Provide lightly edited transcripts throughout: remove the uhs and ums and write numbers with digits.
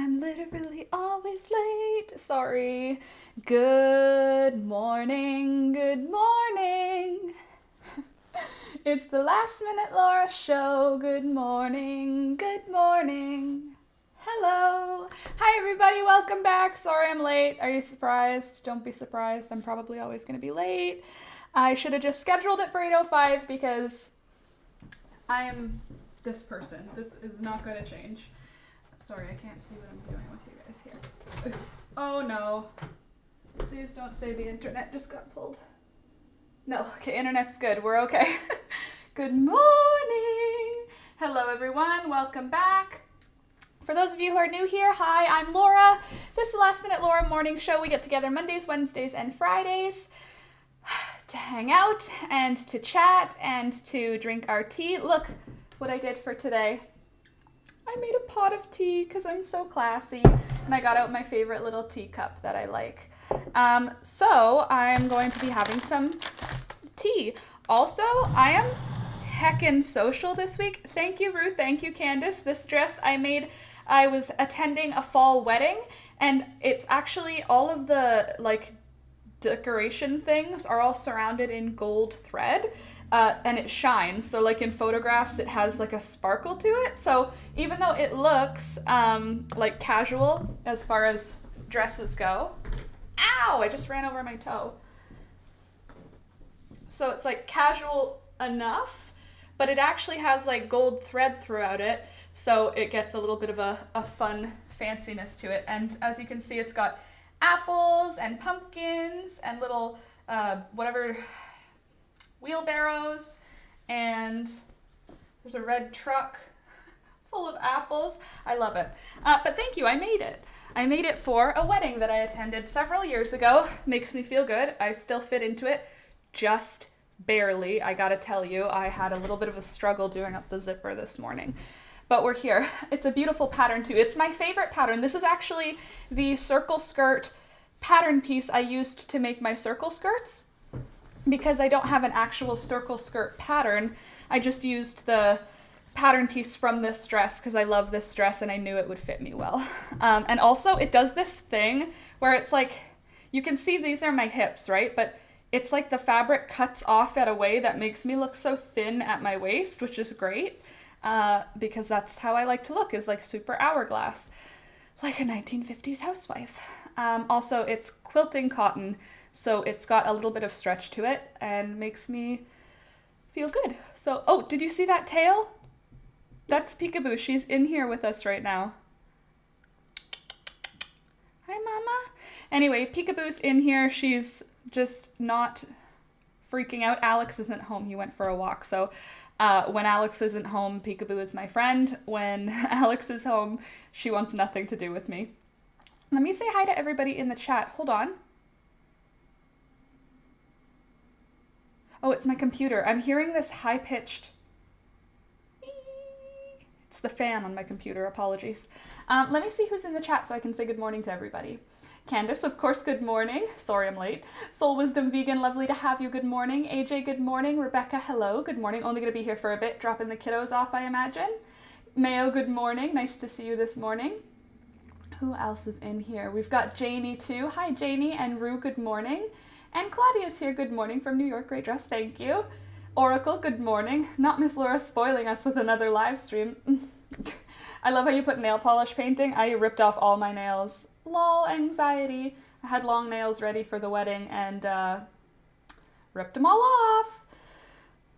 I'm literally always late. Sorry. Good morning. Good morning. It's the Last Minute Laura show. Good morning. Good morning. Hello. Hi, everybody. Welcome back. Sorry I'm late. Are you surprised? Don't be surprised. I'm probably always going to be late. I should have just scheduled it for 8:05 because I am this person. This is not going to change. Sorry, I can't see what I'm doing with you guys here. Oh no. Please don't say the internet just got pulled. No, okay, internet's good. We're okay. Good morning. Hello, everyone. Welcome back. For those of you who are new here, hi, I'm Laura. This is the Last Minute Laura morning show. We get together Mondays, Wednesdays, and Fridays to hang out and to chat and to drink our tea. Look what I did for today. I made a pot of tea because I'm so classy, and I got out my favorite little teacup that I like. So I'm going to be having some tea. Also, I am heckin' social this week. Thank you, Ruth. Thank you, Candace. This dress I made, I was attending a fall wedding, and it's actually all of the decoration things are all surrounded in gold thread. And it shines, so like in photographs it has like a sparkle to it, so even though it looks like casual as far as dresses go, ow, I just ran over my toe, so it's like casual enough, but it actually has like gold thread throughout it, so it gets a little bit of a fun fanciness to it. And as you can see, it's got apples and pumpkins and little whatever wheelbarrows, and there's a red truck full of apples. I love it. But thank you, I made it. I made it for a wedding that I attended several years ago. Makes me feel good. I still fit into it, just barely. I gotta tell you, I had a little bit of a struggle doing up the zipper this morning. But we're here. It's a beautiful pattern too. It's my favorite pattern. This is actually the circle skirt pattern piece I used to make my circle skirts. Because I don't have an actual circle skirt pattern, I just used the pattern piece from this dress because I love this dress and I knew it would fit me well. And also it does this thing where it's like, you can see these are my hips, right? But it's like the fabric cuts off at a way that makes me look so thin at my waist, which is great because that's how I like to look, is like super hourglass, like a 1950s housewife. Also, it's quilting cotton, so it's got a little bit of stretch to it and makes me feel good. So, oh, did you see that tail? That's Peekaboo. She's in here with us right now. Hi, Mama. Anyway, Peekaboo's in here. She's just not freaking out. Alex isn't home. He went for a walk. So when Alex isn't home, Peekaboo is my friend. When Alex is home, she wants nothing to do with me. Let me say hi to everybody in the chat. Hold on. Oh, it's my computer. I'm hearing this high-pitched... It's the fan on my computer. Apologies. Let me see who's in the chat so I can say good morning to everybody. Candace, of course, good morning. Sorry I'm late. Soul Wisdom Vegan, lovely to have you. Good morning. AJ, good morning. Rebecca, hello. Good morning. Only going to be here for a bit, dropping the kiddos off, I imagine. Mayo, good morning. Nice to see you this morning. Who else is in here? We've got Janie, too. Hi, Janie. And Rue, good morning. And Claudia's here. Good morning from New York. Great dress. Thank you. Oracle, good morning. Not Miss Laura spoiling us with another live stream. I love how you put nail polish painting. I ripped off all my nails. Lol, anxiety. I had long nails ready for the wedding and ripped them all off.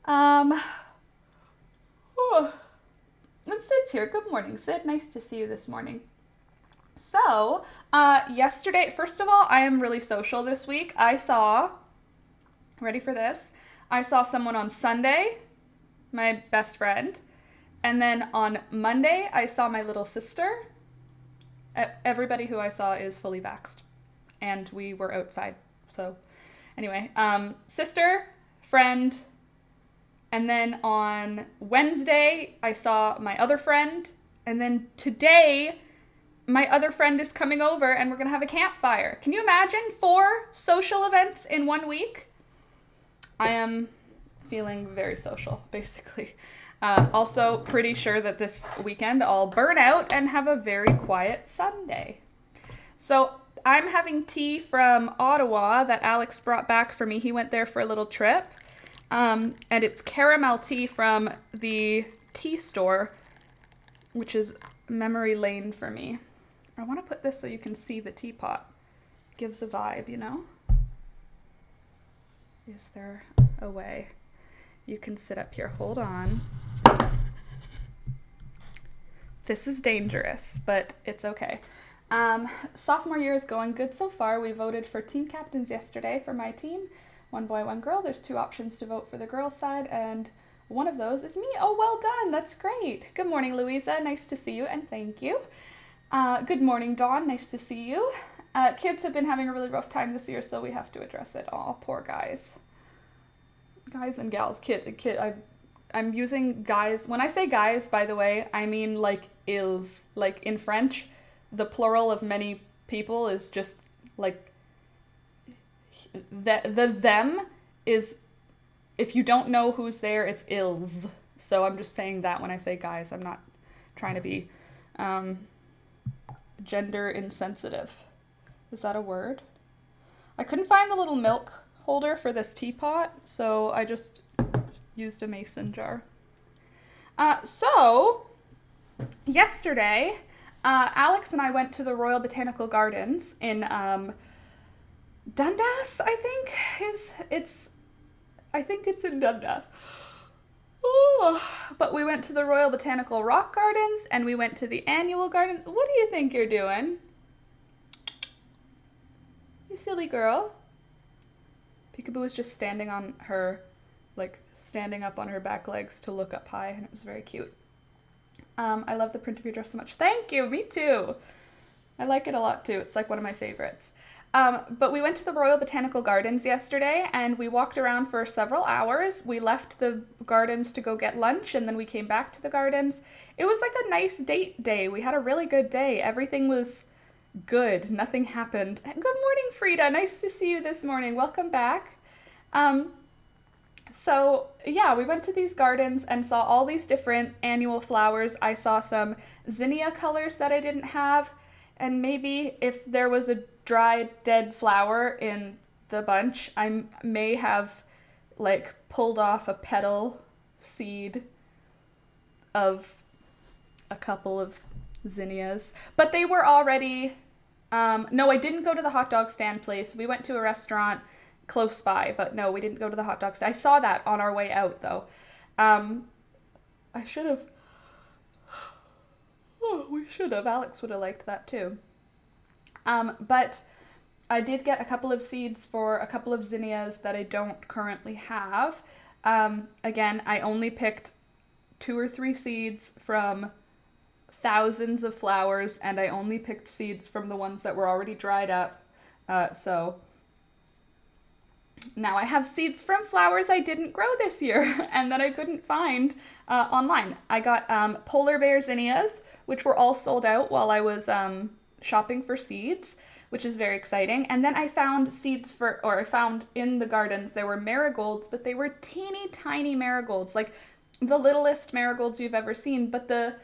And Sid's here. Good morning, Sid. Nice to see you this morning. So, yesterday, first of all, I am really social this week. I saw, ready for this? I saw someone on Sunday, my best friend, and then on Monday, I saw my little sister. Everybody who I saw is fully vaxxed, and we were outside. So, anyway, sister, friend, and then on Wednesday, I saw my other friend, and then today, my other friend is coming over and we're going to have a campfire. Can you imagine 4 social events in 1 week? I am feeling very social, basically. Also, pretty sure that this weekend I'll burn out and have a very quiet Sunday. So I'm having tea from Ottawa that Alex brought back for me. He went there for a little trip. And it's caramel tea from the tea store, which is memory lane for me. I want to put this so you can see the teapot. Gives a vibe, you know? Is there a way you can sit up here? Hold on. This is dangerous, but it's okay. Sophomore year is going good so far. We voted for team captains yesterday for my team. 1 boy, 1 girl. There's 2 options to vote for the girls' side, and one of those is me. Oh, well done. That's great. Good morning, Louisa. Nice to see you, and thank you. Good morning, Dawn. Nice to see you. Kids have been having a really rough time this year, so we have to address it. Aw, poor guys. Guys and gals. I'm using guys. When I say guys, by the way, I mean like ils. Like in French, the plural of many people is just like the them is, if you don't know who's there, it's ils. So I'm just saying that when I say guys. I'm not trying to be gender insensitive. Is that a word? I couldn't find the little milk holder for this teapot, so I just used a mason jar. So yesterday, Alex and I went to the Royal Botanical Gardens in Dundas, I think it's in Dundas. Ooh. But we went to the Royal Botanical Rock Gardens, and we went to the annual garden. What do you think you're doing? You silly girl. Peekaboo was just standing on her, like, standing up on her back legs to look up high, and it was very cute. I love the print of your dress so much. Thank you, me too. I like it a lot too. It's like one of my favorites. But we went to the Royal Botanical Gardens yesterday, and we walked around for several hours. We left the gardens to go get lunch, and then we came back to the gardens. It was like a nice date day. We had a really good day. Everything was good. Nothing happened. Good morning, Frida. Nice to see you this morning. Welcome back. So yeah, we went to these gardens and saw all these different annual flowers. I saw some zinnia colors that I didn't have, and maybe if there was a dried dead flower in the bunch, I may have like pulled off a petal seed of a couple of zinnias, but they were already, no, I didn't go to the hot dog stand place. We went to a restaurant close by, but no, we didn't go to the hot dog stand. I saw that on our way out though. I should have, oh, we should have. Alex would have liked that too. But I did get a couple of seeds for a couple of zinnias that I don't currently have. Again, I only picked 2 or 3 seeds from thousands of flowers, and I only picked seeds from the ones that were already dried up. So now I have seeds from flowers I didn't grow this year and that I couldn't find online. I got polar bear zinnias, which were all sold out while I was shopping for seeds, which is very exciting. And then I found I found in the gardens, there were marigolds, but they were teeny tiny marigolds, like the littlest marigolds you've ever seen. But the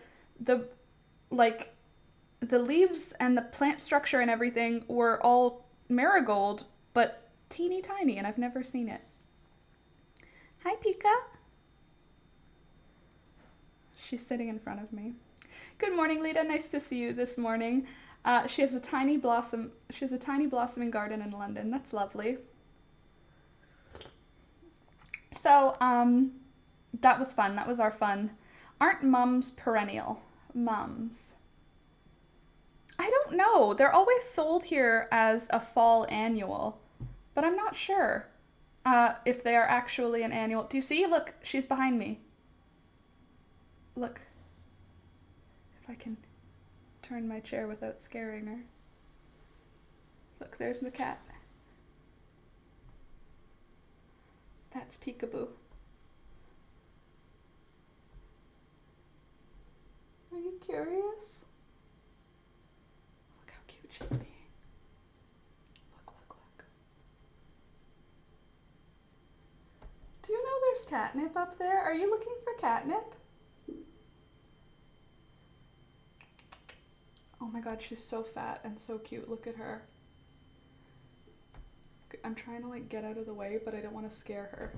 leaves and the plant structure and everything were all marigold, but teeny tiny, and I've never seen it. Hi, Pika. She's sitting in front of me. Good morning, Lita. Nice to see you this morning. She has a tiny blossoming garden in London. That's lovely. So, that was fun. That was our fun. Aren't mums perennial? Mums. I don't know. They're always sold here as a fall annual, but I'm not sure if they are actually an annual. Do you see? Look, she's behind me. Look. If I can turn my chair without scaring her. Look, there's the cat. That's Peekaboo. Are you curious? Look how cute she's being. Look. Do you know there's Catnip up there? Are you looking for Catnip? Oh my god, she's so fat and so cute. Look at her. I'm trying to like get out of the way, but I don't want to scare her.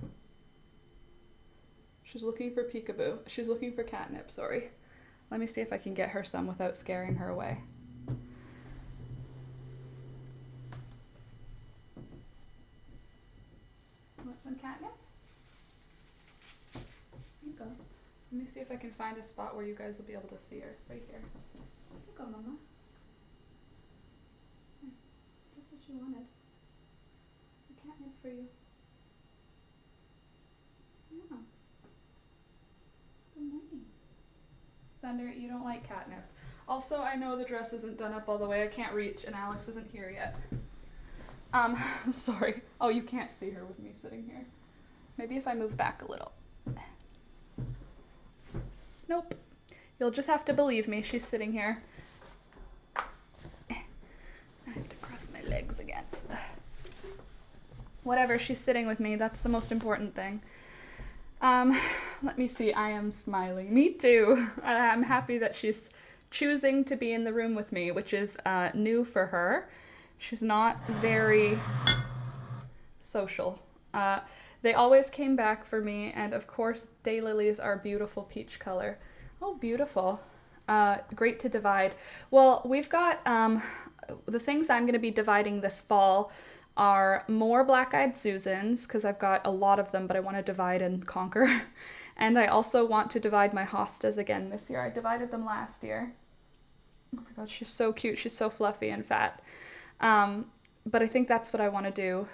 She's looking for peekaboo. She's looking for Catnip, sorry. Let me see if I can get her some without scaring her away. Want some Catnip? Here you go. Let me see if I can find a spot where you guys will be able to see her. Right here. Here you go, Mama. Here. That's what you wanted. Some Catnip for you. Yeah. Good morning. Thunder, you don't like Catnip. Also, I know the dress isn't done up all the way. I can't reach, and Alex isn't here yet. Sorry. Oh, you can't see her with me sitting here. Maybe if I move back a little. Nope. You'll just have to believe me. She's sitting here. I have to cross my legs again. Whatever, she's sitting with me. That's the most important thing. Let me see. I am smiling. Me too. I'm happy that she's choosing to be in the room with me, which is new for her. She's not very social. They always came back for me, and of course, daylilies are beautiful peach color. Oh, beautiful. Great to divide. Well, we've got the things I'm going to be dividing this fall are more black-eyed Susans, because I've got a lot of them, but I want to divide and conquer. And I also want to divide my hostas again this year. I divided them last year. Oh my god, she's so cute. She's so fluffy and fat. But I think that's what I want to do.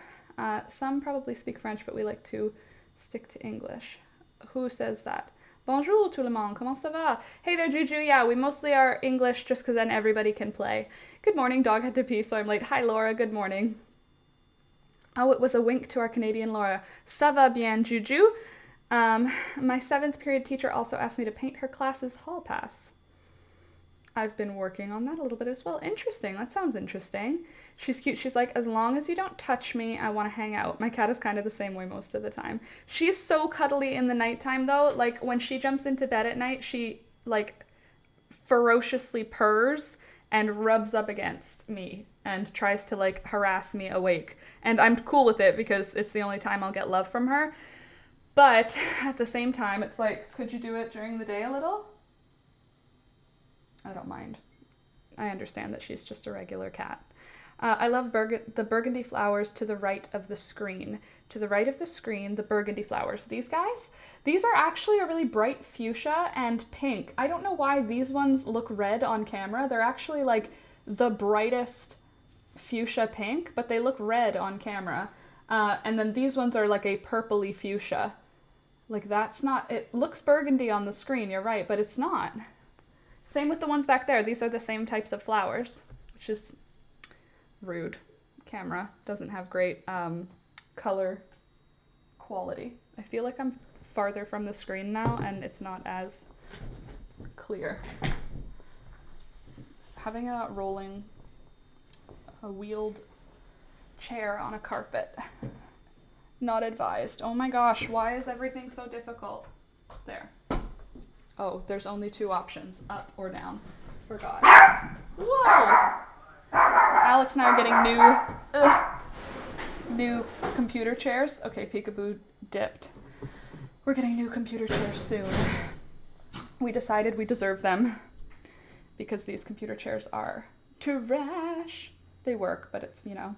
Some probably speak French, but we like to stick to English. Who says that? Bonjour tout le monde, comment ça va? Hey there, Juju. Yeah, we mostly are English just because then everybody can play. Good morning, dog had to pee, so I'm late. Hi, Laura, good morning. Oh, it was a wink to our Canadian Laura. Ça va bien, Juju? My 7th period teacher also asked me to paint her class's hall pass. I've been working on that a little bit as well. Interesting. That sounds interesting. She's cute. She's like, as long as you don't touch me, I want to hang out. My cat is kind of the same way most of the time. She's so cuddly in the nighttime, though. Like, when she jumps into bed at night, she, like, ferociously purrs and rubs up against me and tries to, like, harass me awake. And I'm cool with it because it's the only time I'll get love from her. But at the same time, it's like, could you do it during the day a little? I don't mind. I understand that she's just a regular cat. I love the burgundy flowers to the right of the screen. To the right of the screen, the burgundy flowers. These guys? These are actually a really bright fuchsia and pink. I don't know why these ones look red on camera. They're actually like the brightest fuchsia pink, but they look red on camera. And then these ones are like a purpley fuchsia. Like that's not, it looks burgundy on the screen, you're right, but it's not. Same with the ones back there. These are the same types of flowers, which is rude. Camera doesn't have great color quality. I feel like I'm farther from the screen now and it's not as clear. Having a wheeled chair on a carpet. Not advised. Oh my gosh, why is everything so difficult? There. Oh, there's only 2 options, up or down. Forgot. Whoa! Alex and I are getting new computer chairs. Okay, peekaboo dipped. We're getting new computer chairs soon. We decided we deserve them because these computer chairs are trash. They work, but it's, you know.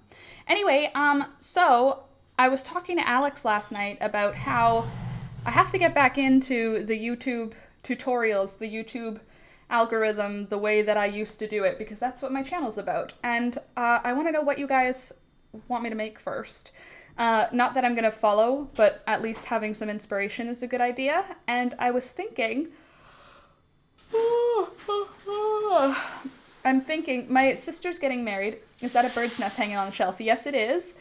Anyway, so I was talking to Alex last night about how I have to get back into the YouTube tutorials, the YouTube algorithm, the way that I used to do it, because that's what my channel's about. And I want to know what you guys want me to make first. Not that I'm going to follow, but at least having some inspiration is a good idea. And I was thinking, my sister's getting married. Is that a bird's nest hanging on the shelf? Yes, it is.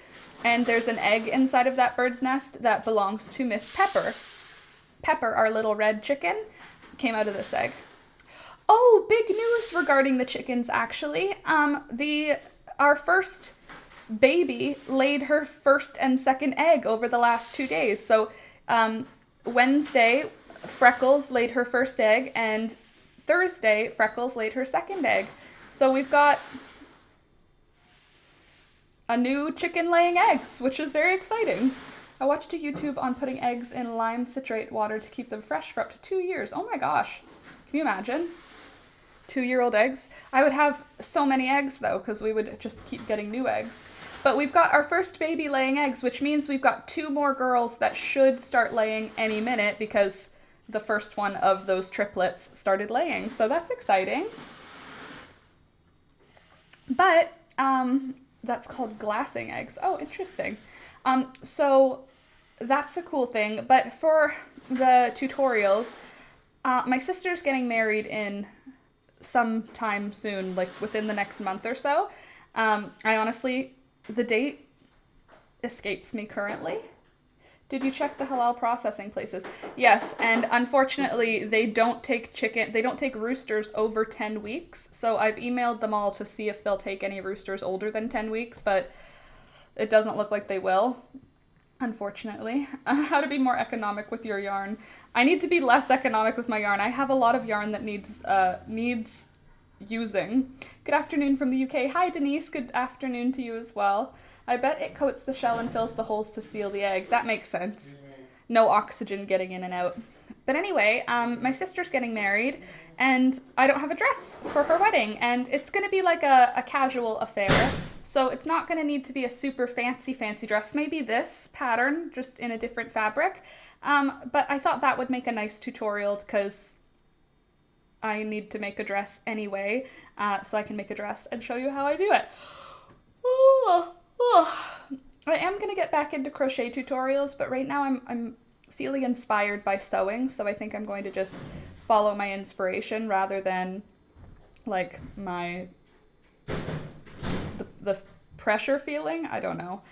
And there's an egg inside of that bird's nest that belongs to Miss Pepper. Pepper, our little red chicken, came out of this egg. Oh, big news regarding the chickens, actually. Our first baby laid her first and second egg over the last 2 days. So Wednesday, Freckles laid her first egg, and Thursday, Freckles laid her second egg. So we've got a new chicken laying eggs, which is very exciting. I watched a YouTube on putting eggs in lime citrate water to keep them fresh for up to 2 years. Oh my gosh. Can you imagine? 2-year-old eggs. I would have so many eggs though, because we would just keep getting new eggs. But we've got our first baby laying eggs, which means we've got 2 more girls that should start laying any minute because the first one of those triplets started laying. So that's exciting. But that's called glassing eggs. Oh, interesting. So that's a cool thing. But for the tutorials, my sister's getting married in sometime soon, like within the next month or so. I honestly, the date escapes me currently. Did you check the halal processing places? Yes, and unfortunately they don't take roosters over 10 weeks. So I've emailed them all to see if they'll take any roosters older than 10 weeks, but it doesn't look like they will, unfortunately. How to be more economic with your yarn. I need to be less economic with my yarn. I have a lot of yarn that needs using. Good afternoon from the UK. Hi Denise, good afternoon to you as well. I bet it coats the shell and fills the holes to seal the egg. That makes sense. No oxygen getting in and out. But anyway, my sister's getting married and I don't have a dress for her wedding, and it's going to be like a casual affair. So it's not going to need to be a super fancy dress. Maybe this pattern, just in a different fabric. But I thought that would make a nice tutorial because I need to make a dress anyway. So I can make a dress and show you how I do it. I am going to get back into crochet tutorials, but right now I'm feeling inspired by sewing, so I think I'm going to just follow my inspiration rather than like the pressure feeling. I don't know.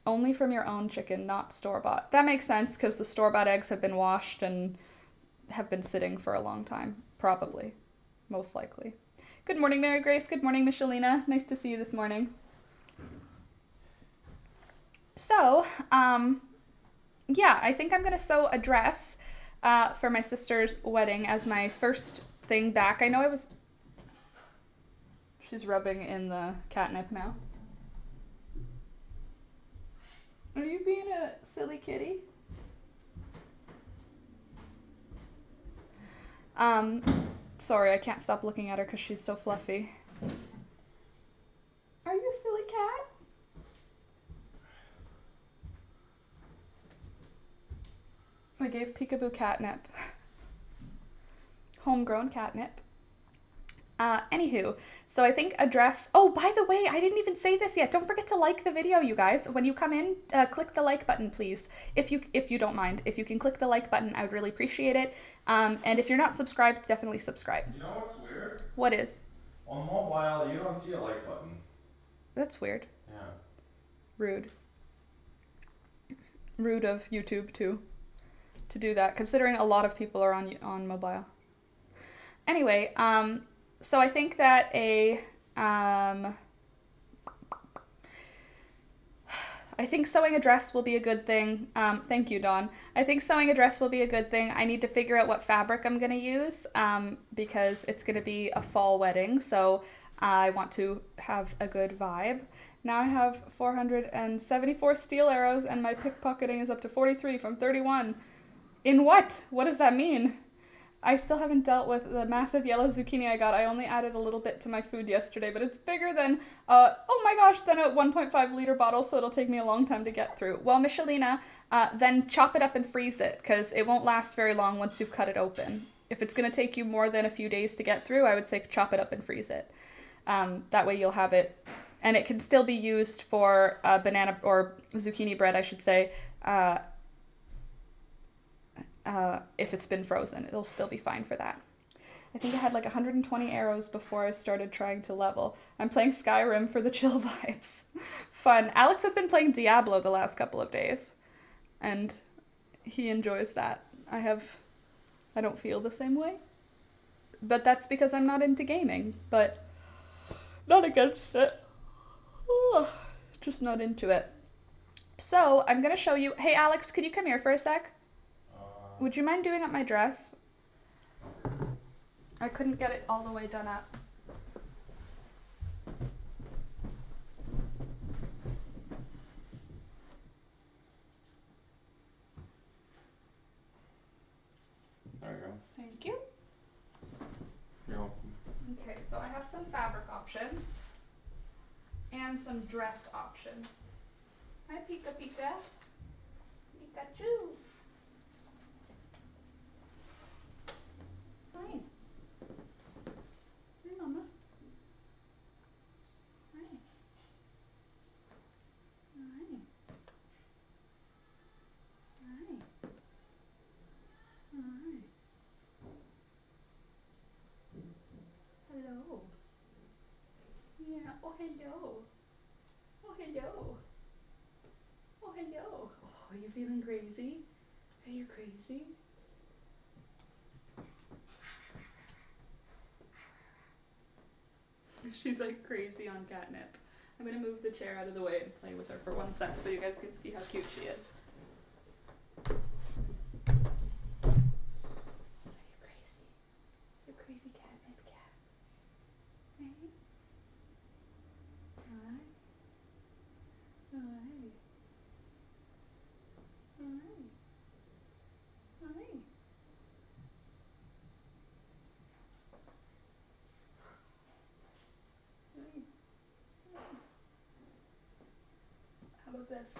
Only from your own chicken, not store-bought. That makes sense because the store-bought eggs have been washed and have been sitting for a long time. Probably. Most likely. Good morning, Mary Grace. Good morning, Michelina. Nice to see you this morning. So, yeah, I think I'm going to sew a dress for my sister's wedding as my first thing back. I know she's rubbing in the catnip now. Are you being a silly kitty? Sorry, I can't stop looking at her because she's so fluffy. Are you a silly cat? I gave Peekaboo catnip. Homegrown catnip. Anywho, so I think a dress... Oh, by the way, I didn't even say this yet. Don't forget to like the video, you guys. When you come in, click the like button, please. If you don't mind. If you can click the like button, I would really appreciate it. And if you're not subscribed, definitely subscribe. You know what's weird? What is? On mobile, you don't see a like button. That's weird. Yeah. Rude. Rude of YouTube, too, to do that, considering a lot of people are on mobile. Anyway, so I think that I think sewing a dress will be a good thing. Thank you, Dawn. I think sewing a dress will be a good thing. I need to figure out what fabric I'm going to use because it's going to be a fall wedding, so I want to have a good vibe. Now I have 474 steel arrows and my pickpocketing is up to 43 from 31. In what? What does that mean? I still haven't dealt with the massive yellow zucchini I got. I only added a little bit to my food yesterday, but it's bigger than, oh my gosh, than a 1.5 liter bottle, so it'll take me a long time to get through. Well, Michelina, then chop it up and freeze it, because it won't last very long once you've cut it open. If it's going to take you more than a few days to get through, I would say chop it up and freeze it. That way you'll have it, and it can still be used for banana or zucchini bread, I should say, if it's been frozen. It'll still be fine for that. I think I had like 120 arrows before I started trying to level. I'm playing Skyrim for the chill vibes. Fun. Alex has been playing Diablo the last couple of days, and he enjoys that. I don't feel the same way, but that's because I'm not into gaming, but not against it. Just not into it. So I'm gonna show you. Hey Alex, could you come here for a sec? Would you mind doing up my dress? I couldn't get it all the way done up. There you go. Thank you. You're welcome. Okay, so I have some fabric options and some dress options. Hi, Pika Pika. Pikachu. Hi. Hi, Mama. Hi. Hi. Hi. Hi. Hello. Yeah. Oh, hello. Oh, hello. Oh, hello. Oh, are you feeling crazy? Are you crazy? She's like crazy on catnip. I'm gonna move the chair out of the way and play with her for 1 sec so you guys can see how cute she is. Are you crazy? You crazy catnip cat. Hey? Hi. Hi. Hi. Hi. Hi. How about this?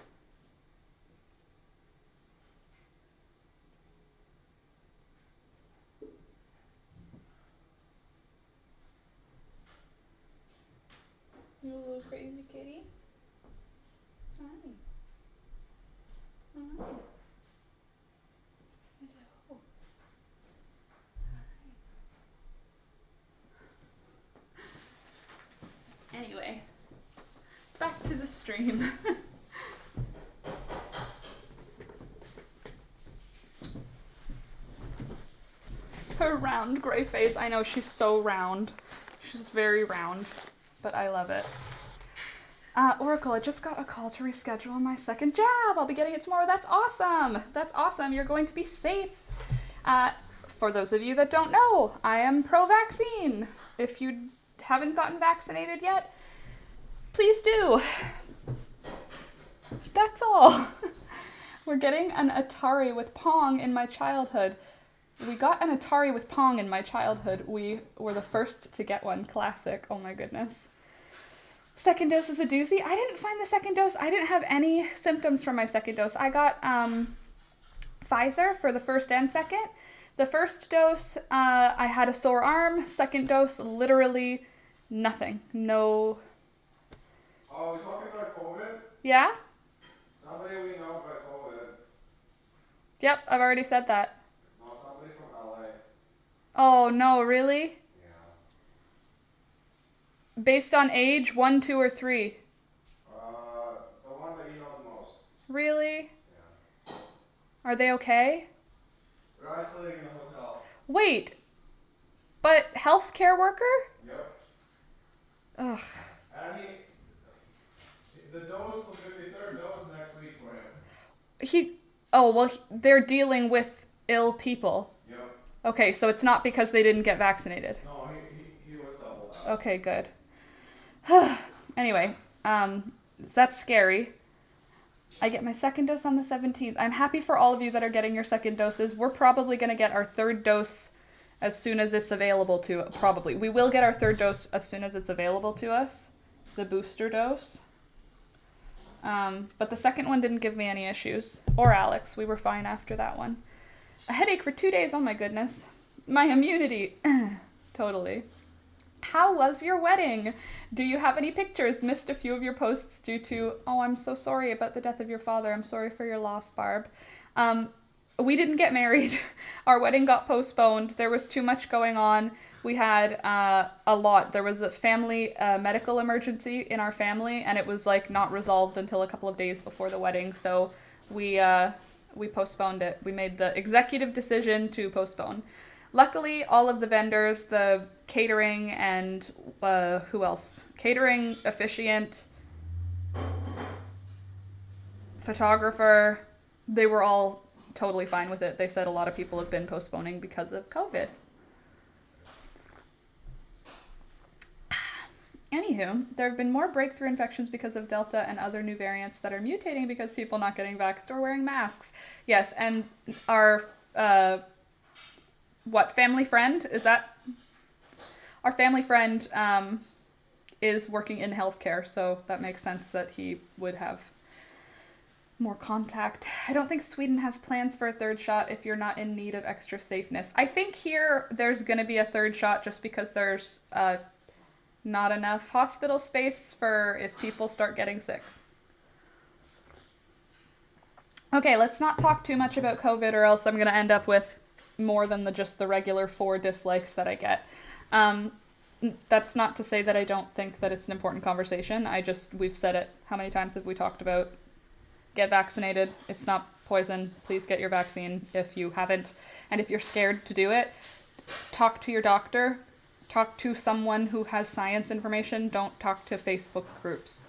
You little crazy kitty? Hi. Hi. Hello. Hi. Anyway, back to the stream. Her round gray face. I know, she's so round. She's very round, but I love it. Oracle, I just got a call to reschedule my second jab. I'll be getting it tomorrow. That's awesome. That's awesome. You're going to be safe. For those of you that don't know, I am pro-vaccine. If you haven't gotten vaccinated yet, please do. That's all. We're getting an Atari with Pong in my childhood. We got an Atari with Pong in my childhood. We were the first to get one. Classic. Oh my goodness. Second dose is a doozy. I didn't find the second dose. I didn't have any symptoms from my second dose. I got Pfizer for the first and second. The first dose, I had a sore arm. Second dose, literally nothing. No. Oh, we're talking about COVID? Yeah? Somebody we know got COVID. Yep, I've already said that. No, somebody from LA. Oh no, really? Yeah. Based on age, 1, 2, or 3? The one that you know the most. Really? Yeah. Are they okay? We're isolating in a hotel. Wait, but healthcare worker? Yep. Ugh. And the dose will be the third dose next week for him. They're dealing with ill people. Yep. Okay, so it's not because they didn't get vaccinated. No, he was double that. Okay, good. Anyway, that's scary. I get my second dose on the 17th. I'm happy for all of you that are getting your second doses. We're probably going to get our third dose as soon as it's available to us. Probably. We will get our third dose as soon as it's available to us. The booster dose. But the second one didn't give me any issues. Or Alex. We were fine after that one. A headache for 2 days. Oh my goodness. My immunity. Totally. How was your wedding? Do you have any pictures? Missed a few of your posts due to, oh, I'm so sorry about the death of your father. I'm sorry for your loss, Barb. We didn't get married. Our wedding got postponed. There was too much going on. We had a lot. There was a family medical emergency in our family, and it was like not resolved until a couple of days before the wedding. So we postponed it. We made the executive decision to postpone. Luckily, all of the vendors, the catering and who else? Catering, officiant, photographer, they were all totally fine with it. They said a lot of people have been postponing because of COVID. Anywho, there have been more breakthrough infections because of Delta and other new variants that are mutating because people not getting vaxxed or wearing masks. Yes, and our, family friend? Is that? Our family friend is working in healthcare, so that makes sense that he would have more contact. I don't think Sweden has plans for a third shot if you're not in need of extra safeness. I think here there's going to be a third shot just because there's not enough hospital space for if people start getting sick. Okay, let's not talk too much about COVID or else I'm going to end up with more than just the regular 4 dislikes that I get. That's not to say that I don't think that it's an important conversation. We've said it. How many times have we talked about get vaccinated? It's not poison. Please get your vaccine if you haven't. And if you're scared to do it, talk to your doctor. Talk to someone who has science information. Don't talk to Facebook groups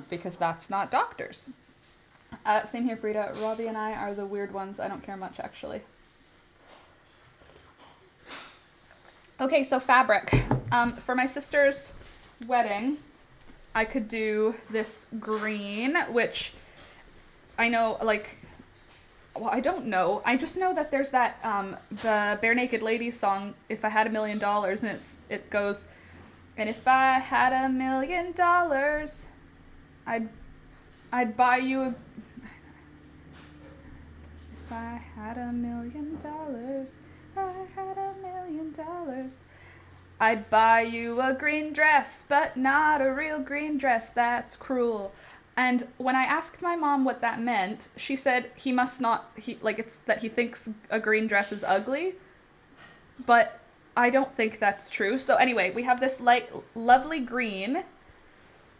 because that's not doctors. Same here, Frida. Robbie and I are the weird ones. I don't care much, actually. Okay, so fabric. For my sister's wedding, I could do this green, which I know, I don't know. I just know that there's that, the Bare Naked Ladies song, If I Had $1 Million, and it goes, and if I had $1 million, I'd buy you a... If I had $1 million, I had $1 million, I'd buy you a green dress, but not a real green dress, that's cruel. And when I asked my mom what that meant, she said it's that he thinks a green dress is ugly, but I don't think that's true. So anyway, we have this lovely green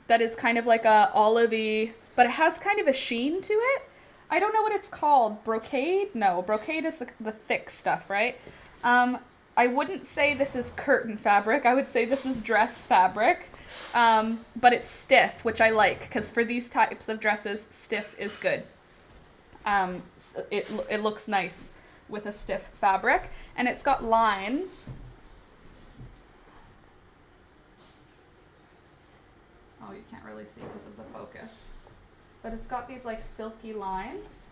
that is kind of like a olivey, but it has kind of a sheen to it. I don't know what it's called. Brocade? No, brocade is the thick stuff, right? I wouldn't say this is curtain fabric. I would say this is dress fabric. But it's stiff, which I like, because for these types of dresses, stiff is good. So it looks nice with a stiff fabric, and it's got lines. Oh, you can't really see because of the focus. But it's got these silky lines.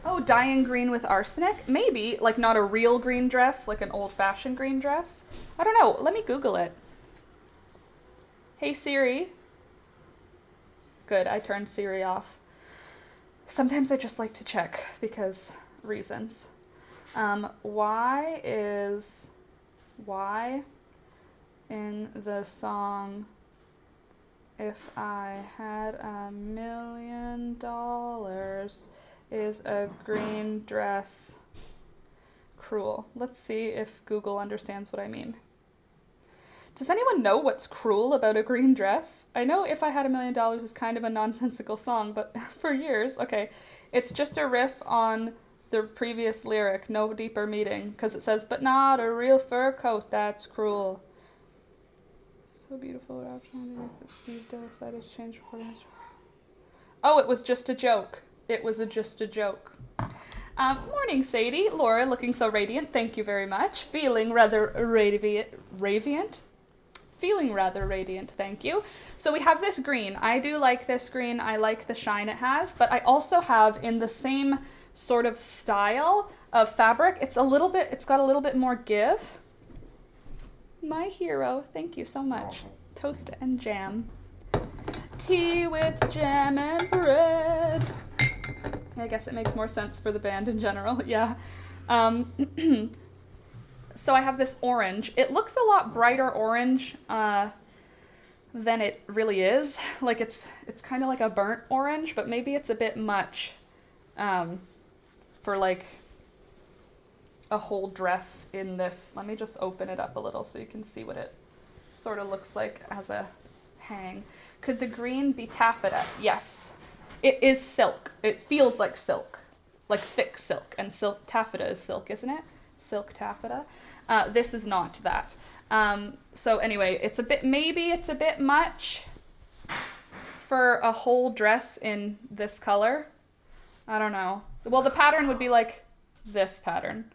Oh, dyeing green with arsenic? Maybe, not a real green dress, like an old-fashioned green dress. I don't know, let me Google it. Hey Siri. Good, I turned Siri off. Sometimes I just like to check because reasons. Why in the song If I Had $1 Million is a green dress cruel? Let's see if Google understands what I mean. Does anyone know what's cruel about a green dress? I know If I Had $1 Million is kind of a nonsensical song, but for years, okay, it's just a riff on the previous lyric, no deeper meaning, because it says, but not a real fur coat, that's cruel. So beautiful without trying to make this Steve decided to change recording history. Oh, it was just a joke. It was just a joke. Morning, Sadie. Laura, looking so radiant. Thank you very much. Feeling rather radiant. Feeling rather radiant, thank you. So we have this green. I do like this green. I like the shine it has, but I also have in the same sort of style of fabric. It's got a little bit more give. My hero, thank you so much. Toast and jam. Tea with jam and bread. I guess it makes more sense for the band in general, yeah. So I have this orange. It looks a lot brighter orange than it really is. It's kind of like a burnt orange, but maybe it's a bit much for a whole dress in this. Let me just open it up a little so you can see what it sort of looks like as a hang. Could the green be taffeta? Yes. It is silk. It feels like silk, like thick silk, and taffeta is silk, isn't it? Silk taffeta. This is not that. So anyway, maybe it's a bit much for a whole dress in this color. I don't know. Well, the pattern would be like this pattern.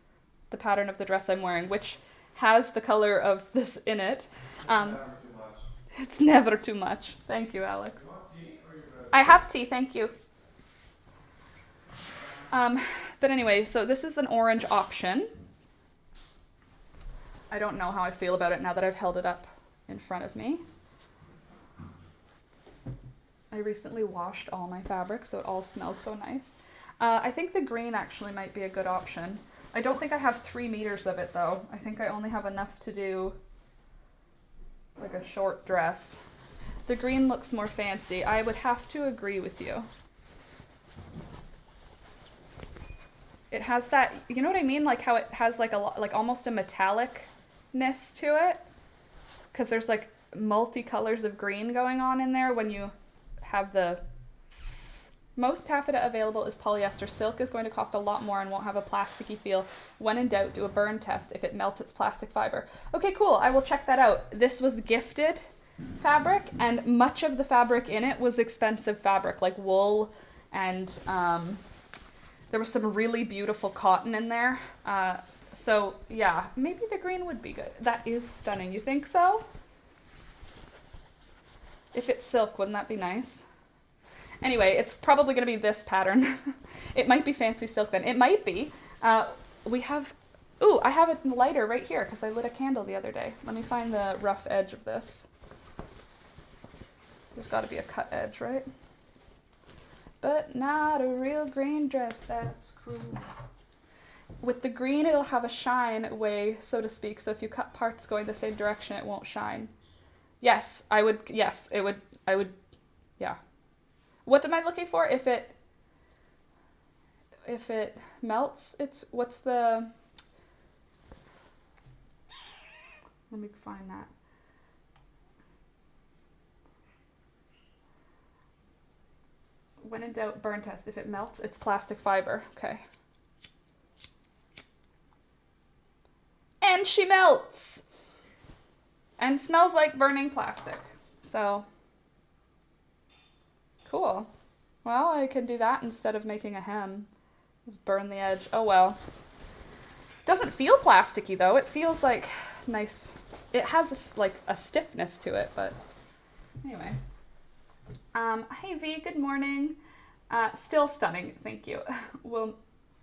The pattern of the dress I'm wearing, which has the color of this in it. Never too much. It's never too much. Thank you, Alex. You want tea or you good? I have tea, thank you. But anyway, so this is an orange option. I don't know how I feel about it now that I've held it up in front of me. I recently washed all my fabric, so it all smells so nice. I think the green actually might be a good option. I don't think I have 3 meters of it though. I think I only have enough to do like a short dress. The green looks more fancy. I would have to agree with you. It has that, you know what I mean? Like how it has like a lot, like almost a metallicness to it. Because there's like multicolors of green going on in there when you have the... Most taffeta available is polyester. Silk is going to cost a lot more and won't have a plasticky feel. When in doubt, do a burn test. If it melts, it's plastic fiber. Okay, cool. I will check that out. This was gifted fabric, and much of the fabric in it was expensive fabric, like wool, and there was some really beautiful cotton in there. So yeah, maybe the green would be good. That is stunning. You think so? If it's silk, wouldn't that be nice? Anyway, it's probably going to be this pattern. It might be fancy silk then. It might be. We have... Ooh, I have a lighter right here because I lit a candle the other day. Let me find the rough edge of this. There's got to be a cut edge, right? But not a real green dress, that's cruel. With the green, it'll have a shine way, so to speak. So if you cut parts going the same direction, it won't shine. Yes, I would... Yes, it would... I would... Yeah. What am I looking for? If it melts, it's, what's the, let me find that. When in doubt, burn test. If it melts, it's plastic fiber. Okay. And she melts! And smells like burning plastic. So... Cool. Well, I can do that instead of making a hem. Just burn the edge. Oh well. Doesn't feel plasticky though. It feels like nice. It has this, like a stiffness to it, but anyway. Hey V, good morning. Still stunning, thank you. Will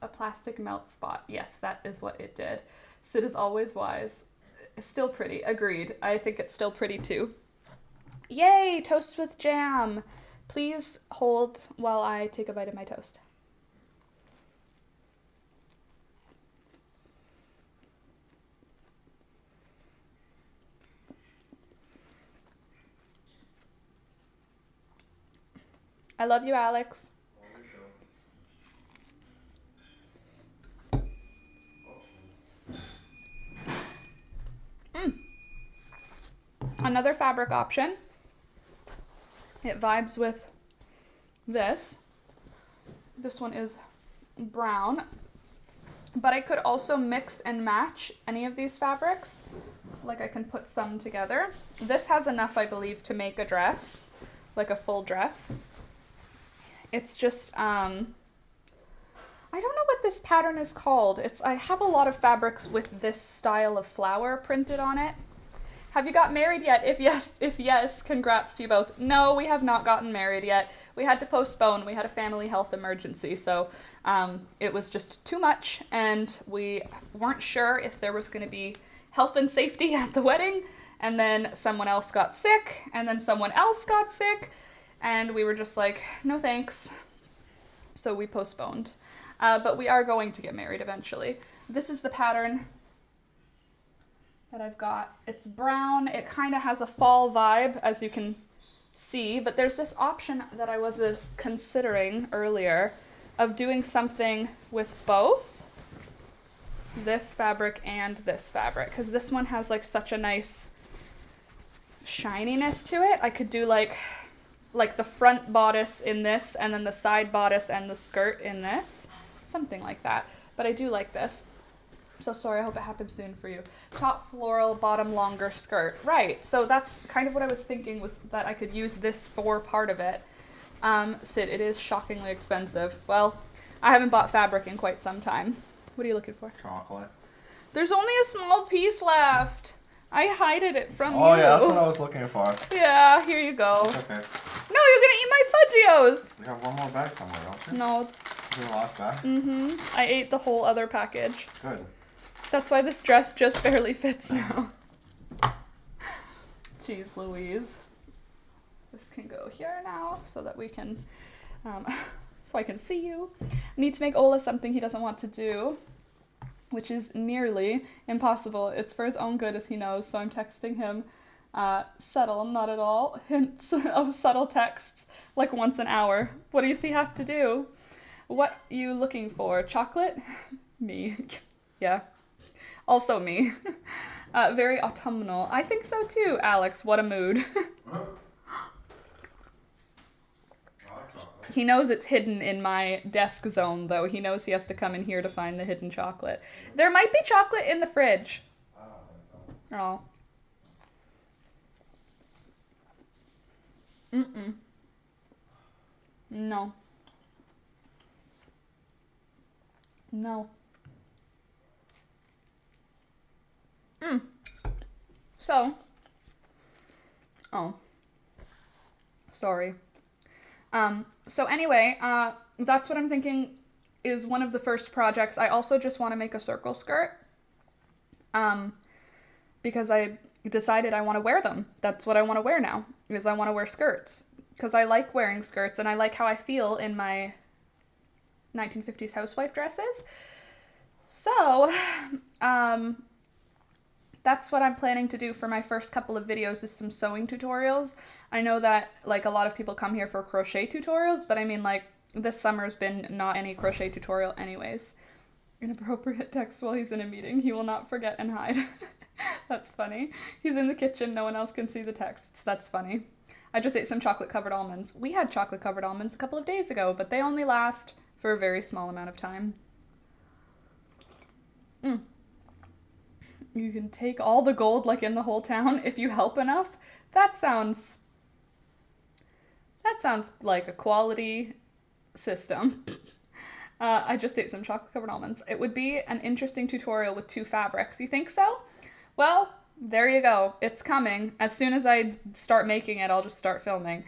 a plastic melt spot? Yes, that is what it did. Sid is always wise. Still pretty. Agreed. I think it's still pretty too. Yay, toast with jam. Please hold while I take a bite of my toast. I love you, Alex. Another fabric option. It vibes with this. This one is brown, but I could also mix and match any of these fabrics. Like I can put some together. This has enough, I believe, to make a dress, like a full dress. It's just, I don't know what this pattern is called. I have a lot of fabrics with this style of flower printed on it. Have you got married yet? If yes, congrats to you both. No, we have not gotten married yet. We had to postpone. We had a family health emergency, so it was just too much, and we weren't sure if there was going to be health and safety at the wedding, and then someone else got sick, and then someone else got sick, and we were just like, no thanks. So we postponed. But we are going to get married eventually. This is the pattern that I've got. It's brown. It kind of has a fall vibe, as you can see, but there's this option that I was considering earlier of doing something with both this fabric and this fabric, because this one has like such a nice shininess to it. I could do like the front bodice in this, and then the side bodice and the skirt in this, something like that. But I do like this. So sorry, I hope it happens soon for you. Top floral, bottom longer skirt. Right, so that's kind of what I was thinking, was that I could use this for part of it. Sid, it is shockingly expensive. Well, I haven't bought fabric in quite some time. What are you looking for? Chocolate. There's only a small piece left. I hided it from you. Oh yeah, that's what I was looking for. Yeah, here you go. It's okay. No, you're gonna eat my Fudgios. We have one more bag somewhere, don't you? No. Is it the last bag? Mm-hmm. I ate the whole other package. Good. That's why this dress just barely fits now. Jeez Louise. This can go here now so that we can, so I can see you. I need to make Ola something he doesn't want to do, which is nearly impossible. It's for his own good, as he knows, so I'm texting him subtle, not at all, hints of subtle texts, like once an hour. What does he have to do? What you looking for? Chocolate? Me. Yeah. Also me. Very autumnal. I think so too, Alex. What a mood. He knows it's hidden in my desk zone, though. He knows he has to come in here to find the hidden chocolate. There might be chocolate in the fridge. Oh. Mm-mm. No. No. So. Oh. Sorry. So anyway, that's what I'm thinking is one of the first projects. I also just want to make a circle skirt. Because I decided I want to wear them. That's what I want to wear now, is I want to wear skirts. Because I like wearing skirts and I like how I feel in my 1950s housewife dresses. So, that's what I'm planning to do for my first couple of videos, is some sewing tutorials. I know that like a lot of people come here for crochet tutorials, but I mean like this summer's been not any crochet tutorial anyways. Inappropriate text while he's in a meeting. He will not forget and hide. That's funny. He's in the kitchen. No one else can see the texts. That's funny. I just ate some chocolate covered almonds. We had chocolate covered almonds a couple of days ago, but they only last for a very small amount of time. You can take all the gold like in the whole town if you help enough. That sounds like a quality system. I just ate some chocolate covered almonds. It would be an interesting tutorial with 2 fabrics. You think so? Well, there you go. It's coming. As soon as I start making it, I'll just start filming.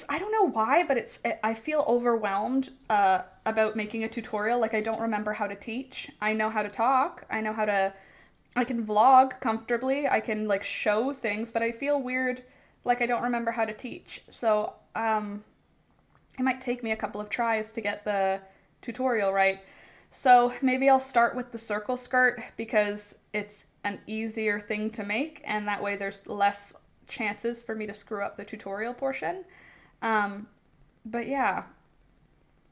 I don't know why, but I feel overwhelmed about making a tutorial. Like I don't remember how to teach. I know how to talk. I can vlog comfortably. I can like show things, but I feel weird. Like I don't remember how to teach. So, it might take me a couple of tries to get the tutorial right. So maybe I'll start with the circle skirt because it's an easier thing to make and that way there's less chances for me to screw up the tutorial portion. But yeah,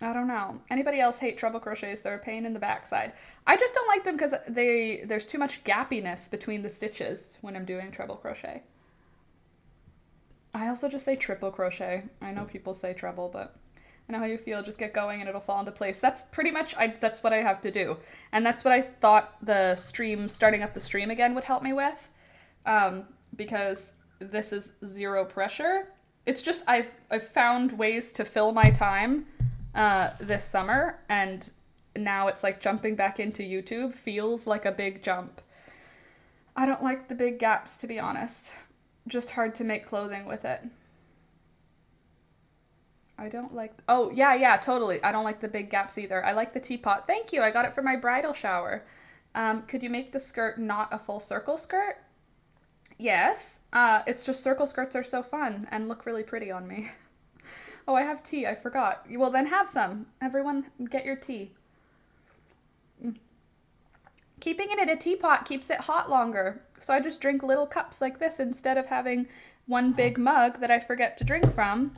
I don't know. Anybody else hate treble crochets? They're a pain in the backside. I just don't like them because there's too much gappiness between the stitches when I'm doing treble crochet. I also just say triple crochet. I know people say treble, but I know how you feel. Just get going and it'll fall into place. That's pretty much, that's what I have to do. And that's what I thought starting up the stream again would help me with. Because this is zero pressure. It's just, I've found ways to fill my time this summer. And now it's like jumping back into YouTube feels like a big jump. I don't like the big gaps, to be honest. Just hard to make clothing with it. I don't like... Oh, yeah, totally. I don't like the big gaps either. I like the teapot. Thank you. I got it for my bridal shower. Could you make the skirt not a full circle skirt? Yes. It's just circle skirts are so fun and look really pretty on me. Oh, I have tea. I forgot. Well, then have some. Everyone get your tea. Keeping it in a teapot keeps it hot longer. So I just drink little cups like this instead of having one big mug that I forget to drink from.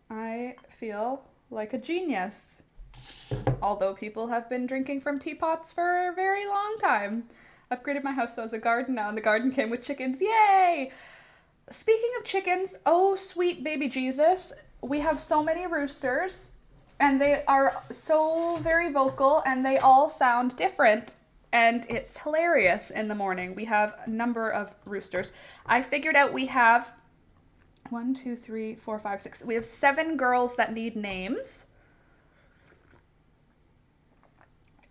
I feel like a genius. Although people have been drinking from teapots for a very long time. Upgraded my house so as a garden now, and the garden came with chickens. Yay! Speaking of chickens, oh sweet baby Jesus, we have so many roosters. And they are so very vocal and they all sound different. And it's hilarious in the morning. We have a number of roosters. I figured out we have 1, 2, 3, 4, 5, 6. We have 7 girls that need names.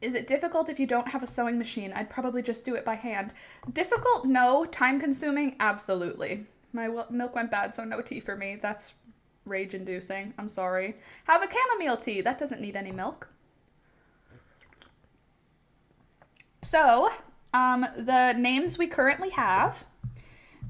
Is it difficult if you don't have a sewing machine? I'd probably just do it by hand. Difficult? No. Time consuming? Absolutely. My milk went bad, so no tea for me. That's rage inducing. I'm sorry. Have a chamomile tea. That doesn't need any milk. So, the names we currently have: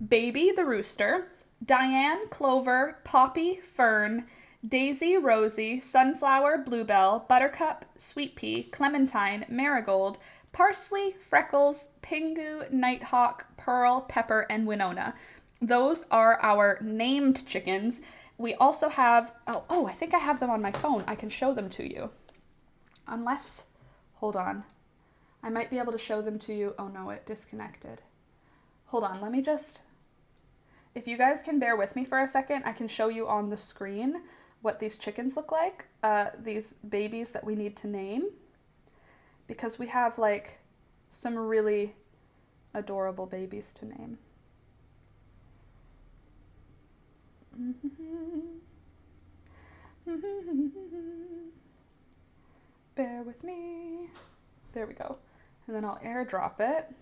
Baby the rooster, Diane, Clover, Poppy, Fern, Daisy, Rosie, Sunflower, Bluebell, Buttercup, Sweet Pea, Clementine, Marigold, Parsley, Freckles, Pingu, Nighthawk, Pearl, Pepper, and Winona. Those are our named chickens. We also have, oh, I think I have them on my phone. I can show them to you. Unless, hold on. I might be able to show them to you. Oh no, it disconnected. Hold on, let me just, if you guys can bear with me for a second, I can show you on the screen what these chickens look like. These babies that we need to name. Because we have like some really adorable babies to name. Bear with me. There we go. And then I'll airdrop it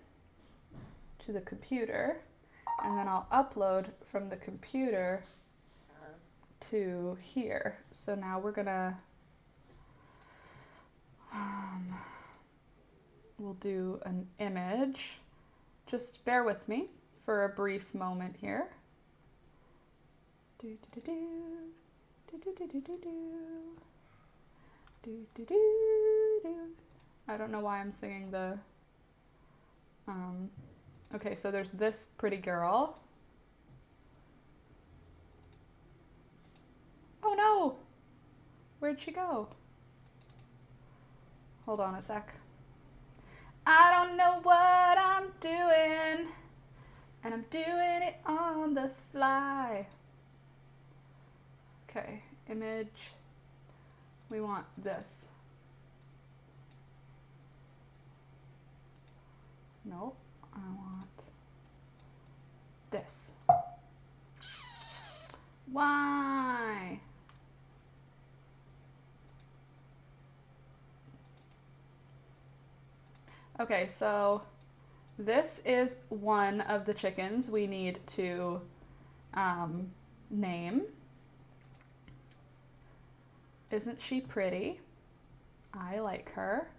to the computer, and then I'll upload from the computer to here. So now we're gonna, we'll do an image. Just bear with me for a brief moment here. Do do do do do do do do do do do do. I don't know why I'm singing the. Okay, so there's this pretty girl. Oh no! Where'd she go? Hold on a sec. I don't know what I'm doing, and I'm doing it on the fly. Okay, image. We want this. Nope, I want this. Why? Okay, so this is one of the chickens we need to name. Isn't she pretty? I like her.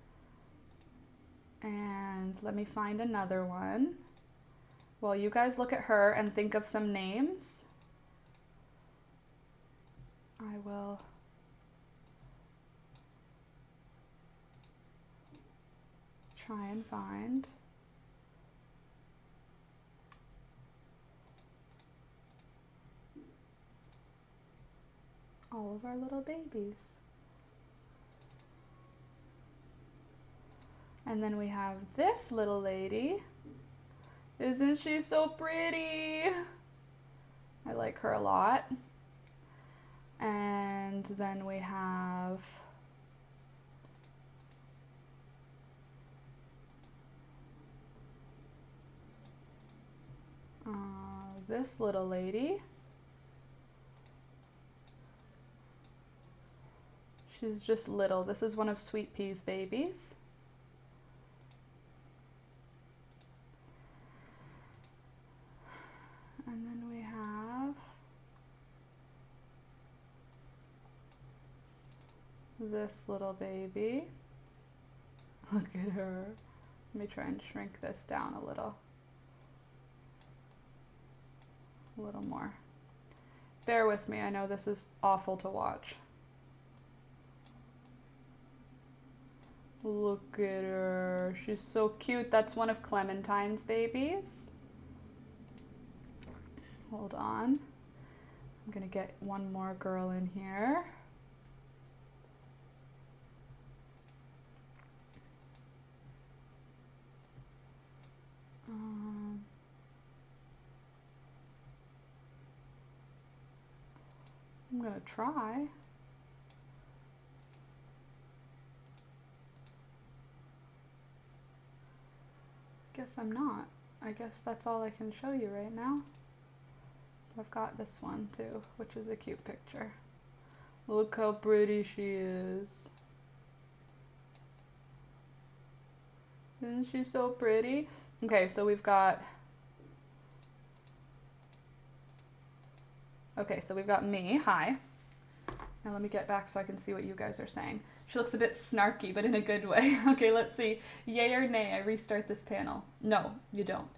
And let me find another one. While you guys look at her and think of some names, I will try and find all of our little babies. And then we have this little lady. Isn't she so pretty? I like her a lot. And then we have this little lady. She's just little. This is one of Sweet Pea's babies. And then we have this little baby. Look at her. Let me try and shrink this down a little. A little more. Bear with me, I know this is awful to watch. Look at her. She's so cute. That's one of Clementine's babies. Hold on. I'm gonna get one more girl in here. I'm gonna try. Guess I'm not. I guess that's all I can show you right now. I've got this one too, which is a cute picture. Look how pretty she is. Isn't she so pretty? Okay, so we've got... Okay, so we've got me. Hi. Now let me get back so I can see what you guys are saying. She looks a bit snarky, but in a good way. Okay, let's see. Yay or nay, I restart this panel. No, you don't.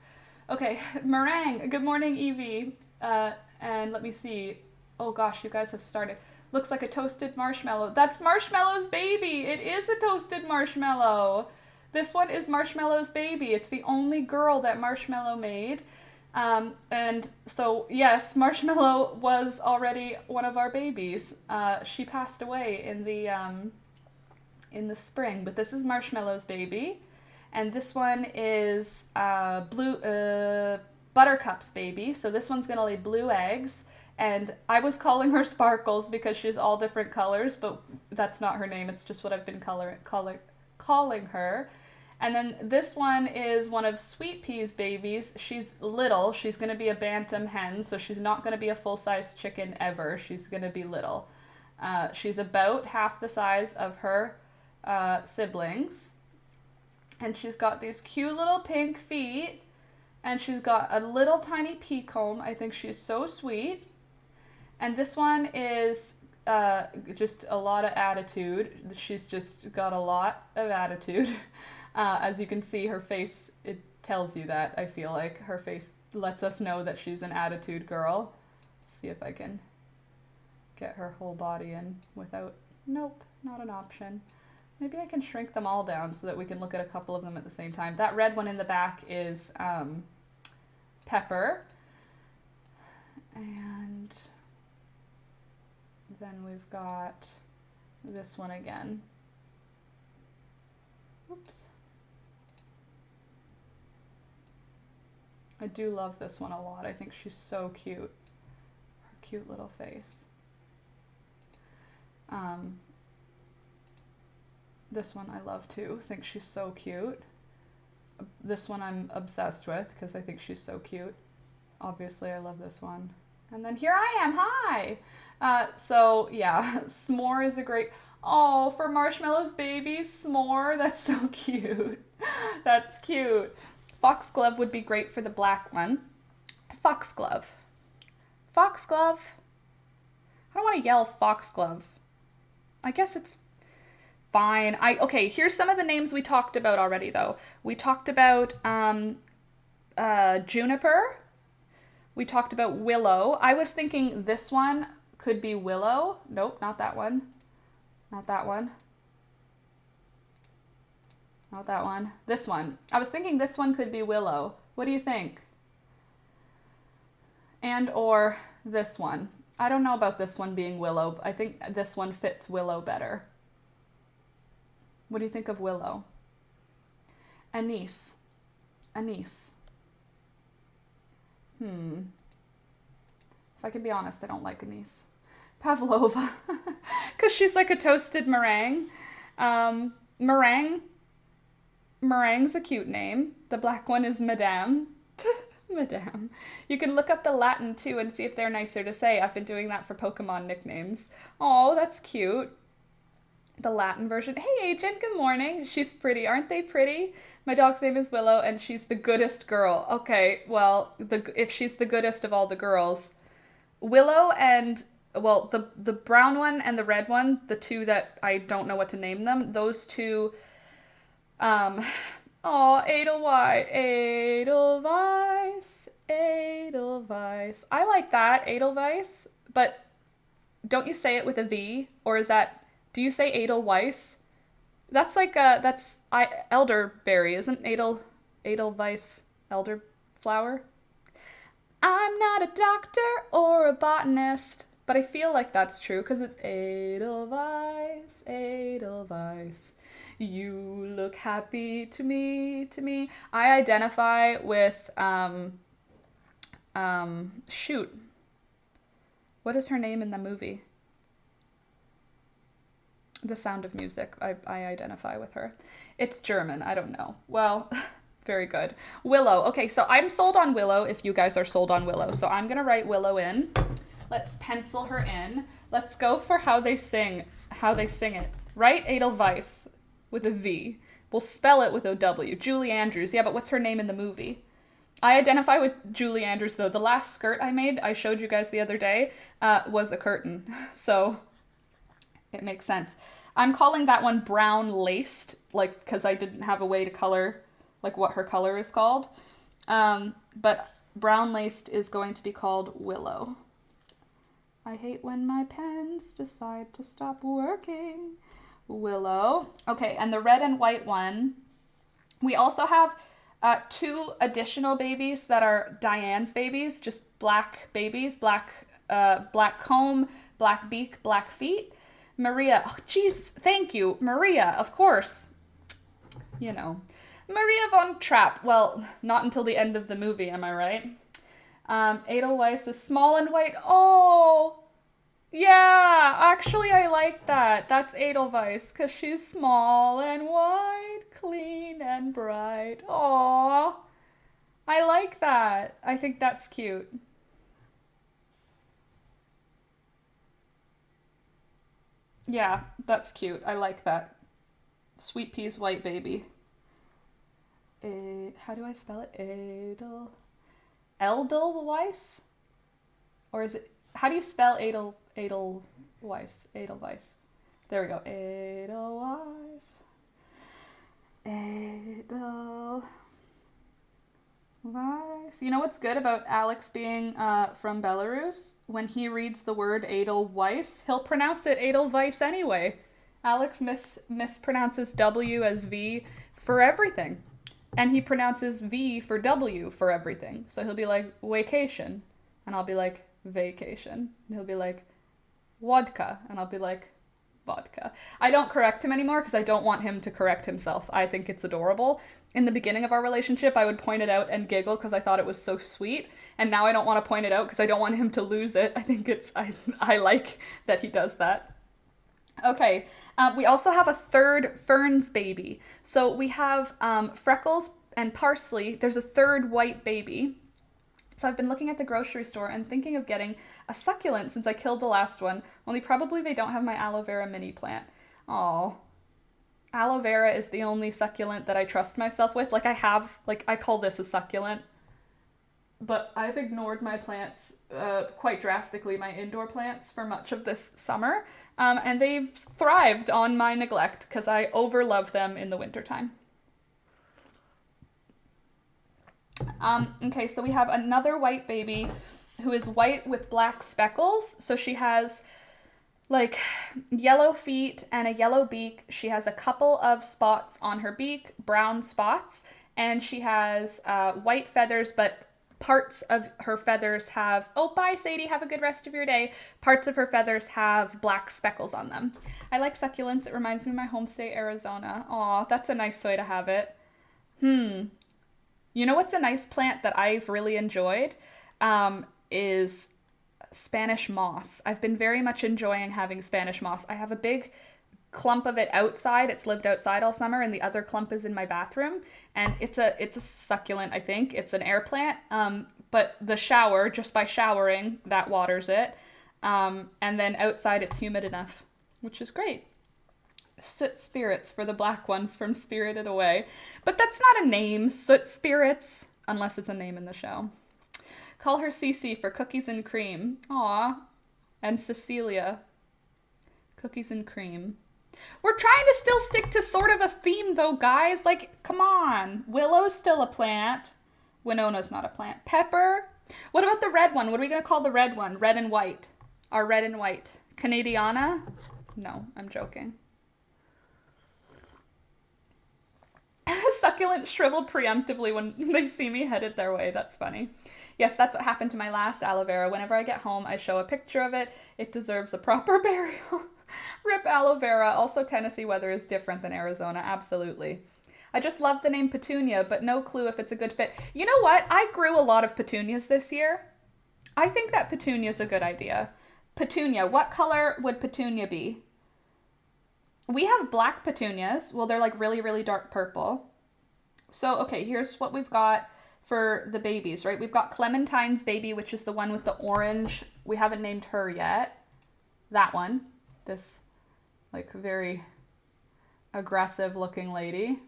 Okay, Meringue. Good morning, Evie. And let me see. Oh gosh, you guys have started. Looks like a toasted marshmallow. That's Marshmallow's baby. It is a toasted marshmallow. This one is Marshmallow's baby. It's the only girl that Marshmallow made. And so, yes, Marshmallow was already one of our babies. She passed away in the spring, but this is Marshmallow's baby. And this one is Buttercup's baby. So this one's gonna lay blue eggs. And I was calling her Sparkles because she's all different colors, but that's not her name. It's just what I've been calling her. And then this one is one of Sweet Pea's babies. She's little. She's going to be a bantam hen, so she's not going to be a full-size chicken ever. She's going to be little. She's about half the size of her siblings. And she's got these cute little pink feet. And she's got a little tiny pea comb. I think she's so sweet. And this one is just a lot of attitude. She's just got a lot of attitude. As you can see, her face, it tells you that, I feel like. Her face lets us know that she's an attitude girl. See if I can get her whole body in without... Nope, not an option. Maybe I can shrink them all down so that we can look at a couple of them at the same time. That red one in the back is Pepper. And then we've got this one again. Oops. I do love this one a lot. I think she's so cute. Her cute little face. This one I love too. I think she's so cute. This one I'm obsessed with because I think she's so cute. Obviously I love this one. And then here I am, hi! So yeah, S'more is a great... Oh, for Marshmallow's baby, S'more, that's so cute. That's cute. Foxglove would be great for the black one. Foxglove. Foxglove. I don't want to yell Foxglove. I guess it's fine. Okay, here's some of the names we talked about already, though. We talked about Juniper. We talked about Willow. I was thinking this one could be Willow. Nope, not that one. Not that one. Not that one. This one. I was thinking this one could be Willow. What do you think? And or this one. I don't know about this one being Willow. I think this one fits Willow better. What do you think of Willow? Anise. Anise. If I can be honest, I don't like Anise. Pavlova. Because she's like a toasted meringue. Meringue. Meringue's a cute name. The black one is Madame. Madame. You can look up the Latin too and see if they're nicer to say. I've been doing that for Pokemon nicknames. Oh, that's cute. The Latin version. Hey, Agent, good morning. She's pretty. Aren't they pretty? My dog's name is Willow, and she's the goodest girl. Okay, well, if she's the goodest of all the girls. Willow and, well, the brown one and the red one, the two that I don't know what to name them, those two, Edelweiss, Edelweiss. I like that, Edelweiss, but don't you say it with a V, or is that... Do you say Edelweiss? That's like that's elderberry, isn't Edelweiss elderflower? I'm not a doctor or a botanist, but I feel like that's true because it's Edelweiss, Edelweiss. You look happy to me, to me. I identify with shoot. What is her name in the movie? The Sound of Music. I identify with her. It's German. I don't know. Well, very good. Willow. Okay, so I'm sold on Willow if you guys are sold on Willow. So I'm going to write Willow in. Let's pencil her in. Let's go for how they sing it. Write Edelweiss with a V. We'll spell it with O-W. Julie Andrews. Yeah, but what's her name in the movie? I identify with Julie Andrews, though. The last skirt I made, I showed you guys the other day, was a curtain. So it makes sense. I'm calling that one brown laced, like, because I didn't have a way to color, like, what her color is called. But brown laced is going to be called Willow. I hate when my pens decide to stop working. Willow. Okay, and the red and white one. We also have 2 additional babies that are Diane's babies, just black babies, black comb, black beak, black feet. Maria, oh jeez, thank you, Maria, of course. You know, Maria von Trapp. Well, not until the end of the movie, am I right? Edelweiss is small and white. Oh, yeah, actually I like that. That's Edelweiss, because she's small and white, clean and bright. Aw, I like that. I think that's cute. Yeah, that's cute. I like that. Sweet Pea's white baby. How do I spell it? Edelweiss? Or is it... How do you spell Edelweiss? Edelweiss. There we go. Edelweiss. Edelweiss. You know what's good about Alex being from Belarus? When he reads the word Edelweiss, he'll pronounce it Edelweiss anyway. Alex mispronounces W as V for everything. And he pronounces V for W for everything. So he'll be like, vacation. And I'll be like, vacation. And he'll be like, vodka. And I'll be like, vodka. I don't correct him anymore because I don't want him to correct himself. I think it's adorable. In the beginning of our relationship, I would point it out and giggle because I thought it was so sweet. And now I don't want to point it out because I don't want him to lose it. I think I like that he does that. Okay, we also have a third Ferns baby. So we have Freckles and Parsley. There's a third white baby. So I've been looking at the grocery store and thinking of getting a succulent since I killed the last one, only probably they don't have my aloe vera mini plant. Aw. Aloe vera is the only succulent that I trust myself with. Like I call this a succulent, but I've ignored my plants quite drastically, my indoor plants, for much of this summer, and they've thrived on my neglect because I overlove them in the wintertime. Okay, so we have another white baby who is white with black speckles. So she has like yellow feet and a yellow beak. She has a couple of spots on her beak, brown spots, and she has white feathers, but parts of her feathers have, oh, bye Sadie, have a good rest of your day. Parts of her feathers have black speckles on them. I like succulents. It reminds me of my home state, Arizona. Aw, that's a nice way to have it. You know what's a nice plant that I've really enjoyed? Is Spanish moss. I've been very much enjoying having Spanish moss. I have a big clump of it outside. It's lived outside all summer, and the other clump is in my bathroom. And it's a succulent, I think. It's an air plant. But the shower, just by showering, that waters it. And then outside it's humid enough, which is great. Soot spirits for the black ones from Spirited Away. But that's not a name, soot spirits, unless it's a name in the show. Call her Cece for cookies and cream. Aw. And Cecilia. Cookies and cream. We're trying to still stick to sort of a theme though, guys. Like, come on. Willow's still a plant. Winona's not a plant. Pepper. What about the red one? What are we going to call the red one? Red and white. Our red and white. Canadiana? No, I'm joking. Succulent shrivel preemptively when they see me headed their way. That's funny. Yes, that's what happened to my last aloe vera. Whenever I get home, I show a picture of it. It deserves a proper burial. Rip aloe vera. Also, Tennessee weather is different than Arizona. Absolutely. I just love the name Petunia, but no clue if it's a good fit. You know what? I grew a lot of petunias this year. I think that petunia's a good idea. Petunia. What color would petunia be? We have black petunias. Well, they're like really, really dark purple. So, okay, here's what we've got for the babies, right? We've got Clementine's baby, which is the one with the orange. We haven't named her yet. That one. This, like, very aggressive looking lady.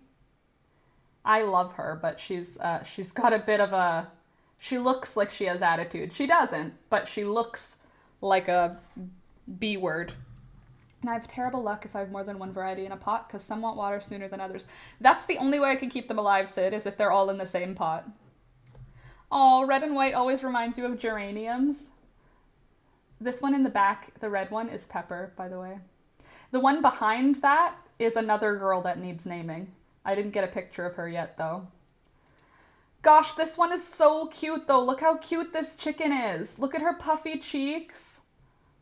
I love her, but she's got a bit of a, she looks like she has attitude. She doesn't, but she looks like a B word. And I have terrible luck if I have more than one variety in a pot, because some want water sooner than others. That's the only way I can keep them alive, Sid, is if they're all in the same pot. Oh, red and white always reminds you of geraniums. This one in the back, the red one, is Pepper, by the way. The one behind that is another girl that needs naming. I didn't get a picture of her yet, though. Gosh, this one is so cute, though. Look how cute this chicken is. Look at her puffy cheeks.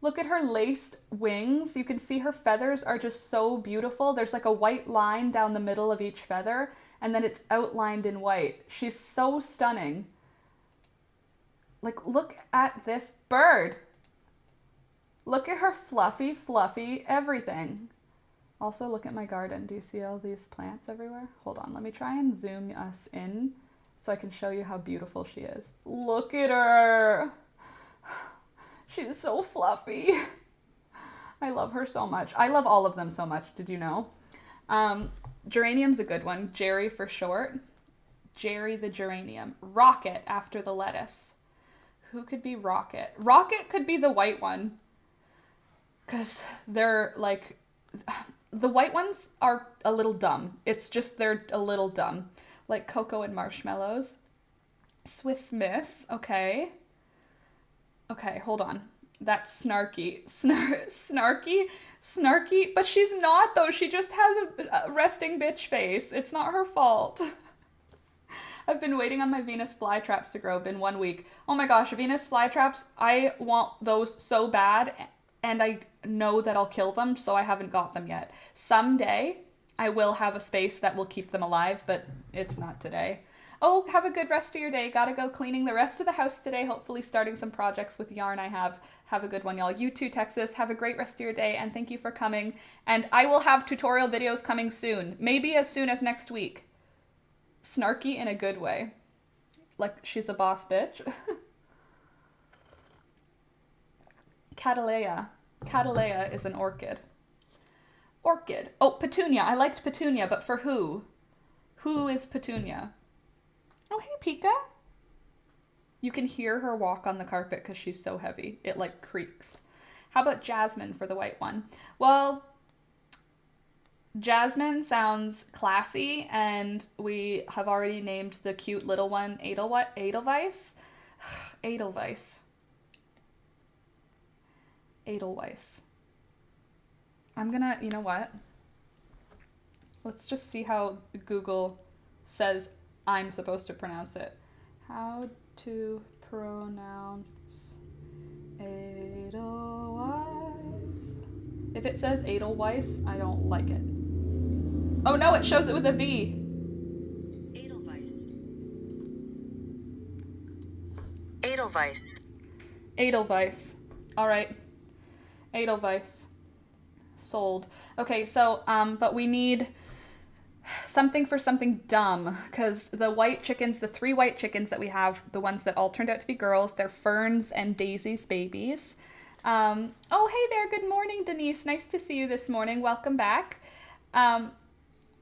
Look at her laced wings. You can see her feathers are just so beautiful. There's like a white line down the middle of each feather, and then it's outlined in white. She's so stunning. Like, look at this bird. Look at her fluffy, fluffy everything. Also, look at my garden. Do you see all these plants everywhere? Hold on, let me try and zoom us in so I can show you how beautiful she is. Look at her. She's so fluffy. I love her so much. I love all of them so much, did you know? Geranium's a good one. Jerry for short. Jerry the geranium. Rocket after the lettuce. Who could be Rocket? Rocket could be the white one. Because they're like... The white ones are a little dumb. It's just they're a little dumb. Like Cocoa and Marshmallows. Swiss Miss. Okay. Okay, hold on. That's Snarky. Snarky. But she's not, though. She just has a resting bitch face. It's not her fault. I've been waiting on my Venus flytraps to grow. Been 1 week. Oh my gosh, Venus flytraps. I want those so bad, and I know that I'll kill them, so I haven't got them yet. Someday, I will have a space that will keep them alive, but it's not today. Oh, have a good rest of your day. Gotta go cleaning the rest of the house today. Hopefully starting some projects with yarn I have. Have a good one, y'all. You too, Texas. Have a great rest of your day, and thank you for coming. And I will have tutorial videos coming soon. Maybe as soon as next week. Snarky in a good way. Like she's a boss bitch. Cattleya. Cattleya is an orchid. Orchid. Oh, Petunia. I liked Petunia, but for who? Who is Petunia? Oh, hey, Pika. You can hear her walk on the carpet because she's so heavy. It, like, creaks. How about Jasmine for the white one? Well, Jasmine sounds classy, and we have already named the cute little one Edelweiss. Edelweiss. Edelweiss. I'm gonna, you know what? Let's just see how Google says I'm supposed to pronounce it. How to pronounce Edelweiss. If it says Edelweiss, I don't like it. Oh no, it shows it with a V. Edelweiss. Edelweiss. Edelweiss. All right. Edelweiss. Sold. Okay, so, but we need something for something dumb, because the white chickens, the 3 white chickens that we have, the ones that all turned out to be girls, they're Ferns and Daisy's babies. Oh, hey there. Good morning, Denise. Nice to see you this morning. Welcome back.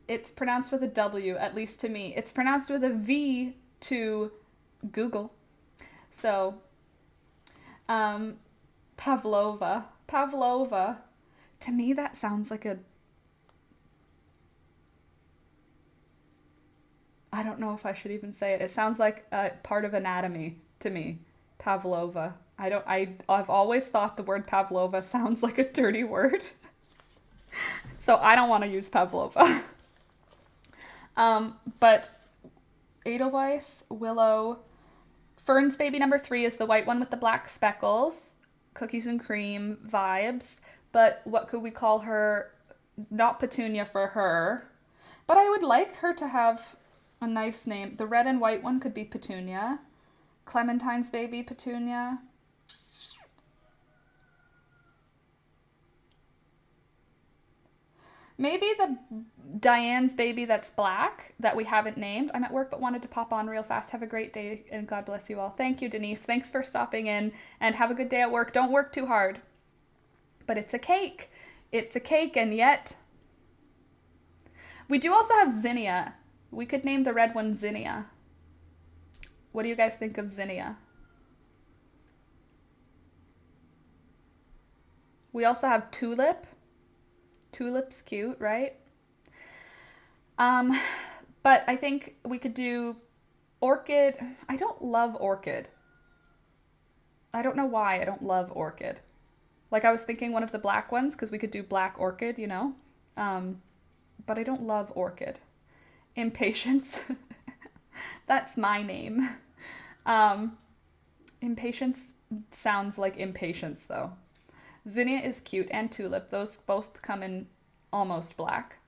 It's pronounced with a W, at least to me. It's pronounced with a V to Google. So, Pavlova. Pavlova. To me, that sounds like a... I don't know if I should even say it. It sounds like a part of anatomy to me. Pavlova. I've always thought the word Pavlova sounds like a dirty word. So I don't want to use Pavlova. But Edelweiss, Willow, Fern's baby number 3 is the white one with the black speckles. Cookies and cream vibes. But what could we call her? Not Petunia for her. But I would like her to have a nice name. The red and white one could be Petunia. Clementine's baby, Petunia. Maybe the Diane's baby that's black that we haven't named. I'm at work but wanted to pop on real fast. Have a great day and God bless you all. Thank you, Denise. Thanks for stopping in and have a good day at work. Don't work too hard. But it's a cake. It's a cake, and yet we do also have Zinnia. We could name the red one Zinnia. What do you guys think of Zinnia? We also have Tulip. Tulip's cute, right? But I think we could do Orchid. I don't love Orchid. I don't know why I don't love Orchid. Like, I was thinking one of the black ones, because we could do Black Orchid, you know? But I don't love Orchid. Impatience. That's my name. Impatience sounds like impatience, though. Zinnia is cute, and Tulip. Those both come in almost black.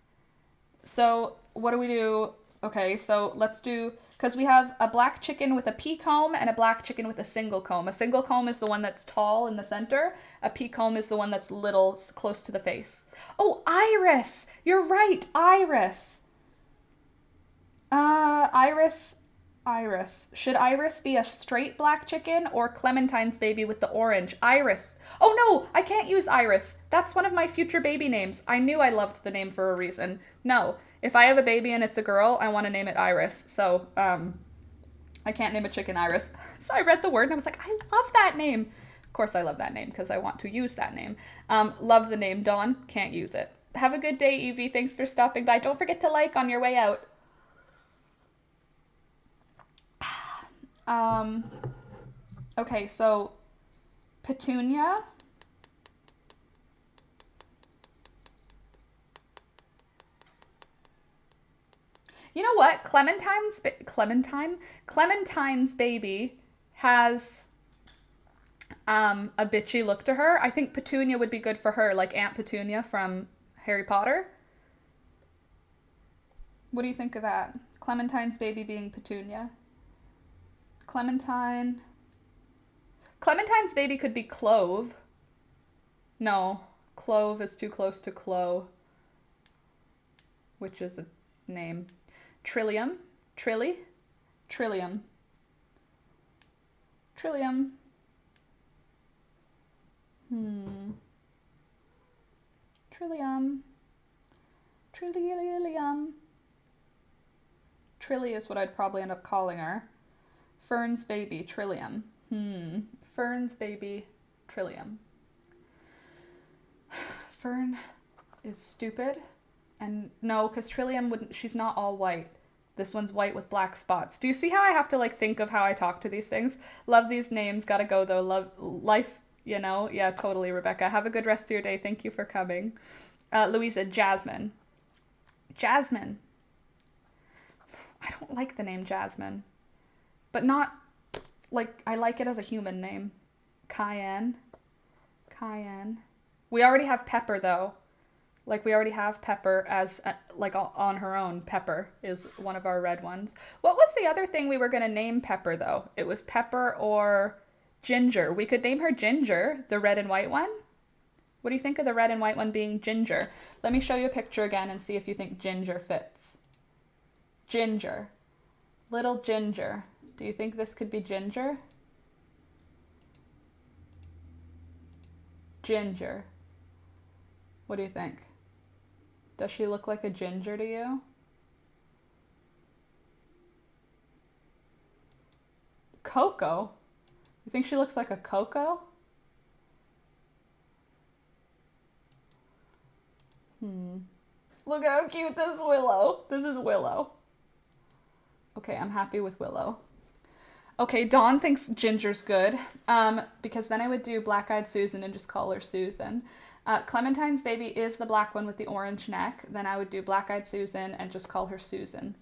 So what do we do? Okay, so let's do, because we have a black chicken with a pea comb and a black chicken with a single comb. A single comb is the one that's tall in the center. A pea comb is the one that's little, close to the face. Oh, Iris! You're right, Iris. Iris. Should Iris be a straight black chicken or Clementine's baby with the orange? Iris. Oh no, I can't use Iris. That's one of my future baby names. I knew I loved the name for a reason. No, if I have a baby and it's a girl, I want to name it Iris. So, I can't name a chicken Iris. So I read the word and I was like, I love that name. Of course I love that name because I want to use that name. Love the name Dawn. Can't use it. Have a good day, Evie. Thanks for stopping by. Don't forget to like on your way out. Okay, so Petunia. You know what? Clementine's baby has a bitchy look to her. I think Petunia would be good for her, like Aunt Petunia from Harry Potter. What do you think of that? Clementine's baby being Petunia. Clementine's baby could be Clove. No, Clove is too close to Clo, which is a name. Trillium. Trillium. Trillium. Trillium. Trilly is what I'd probably end up calling her. Fern's baby, Trillium. Fern's baby, Trillium. Fern is stupid. And no, because Trillium wouldn't, she's not all white. This one's white with black spots. Do you see how I have to like think of how I talk to these things? Love these names. Gotta go though. Love life, you know? Yeah, totally, Rebecca. Have a good rest of your day. Thank you for coming. Louisa, Jasmine. Jasmine. I don't like the name Jasmine. But not, like, I like it as a human name. Cayenne. Cayenne. We already have Pepper, though. Like, we already have Pepper as, like, on her own. Pepper is one of our red ones. What was the other thing we were going to name Pepper, though? It was Pepper or Ginger. We could name her Ginger, the red and white one. What do you think of the red and white one being Ginger? Let me show you a picture again and see if you think Ginger fits. Ginger. Little Ginger. Do you think this could be Ginger? Ginger. What do you think? Does she look like a ginger to you? Coco? You think she looks like a Coco? Look how cute this Willow. This is Willow. Okay, I'm happy with Willow. Okay, Dawn thinks Ginger's good, because then I would do Black-Eyed Susan and just call her Susan. Clementine's baby is the black one with the orange neck. Then I would do Black-Eyed Susan and just call her Susan.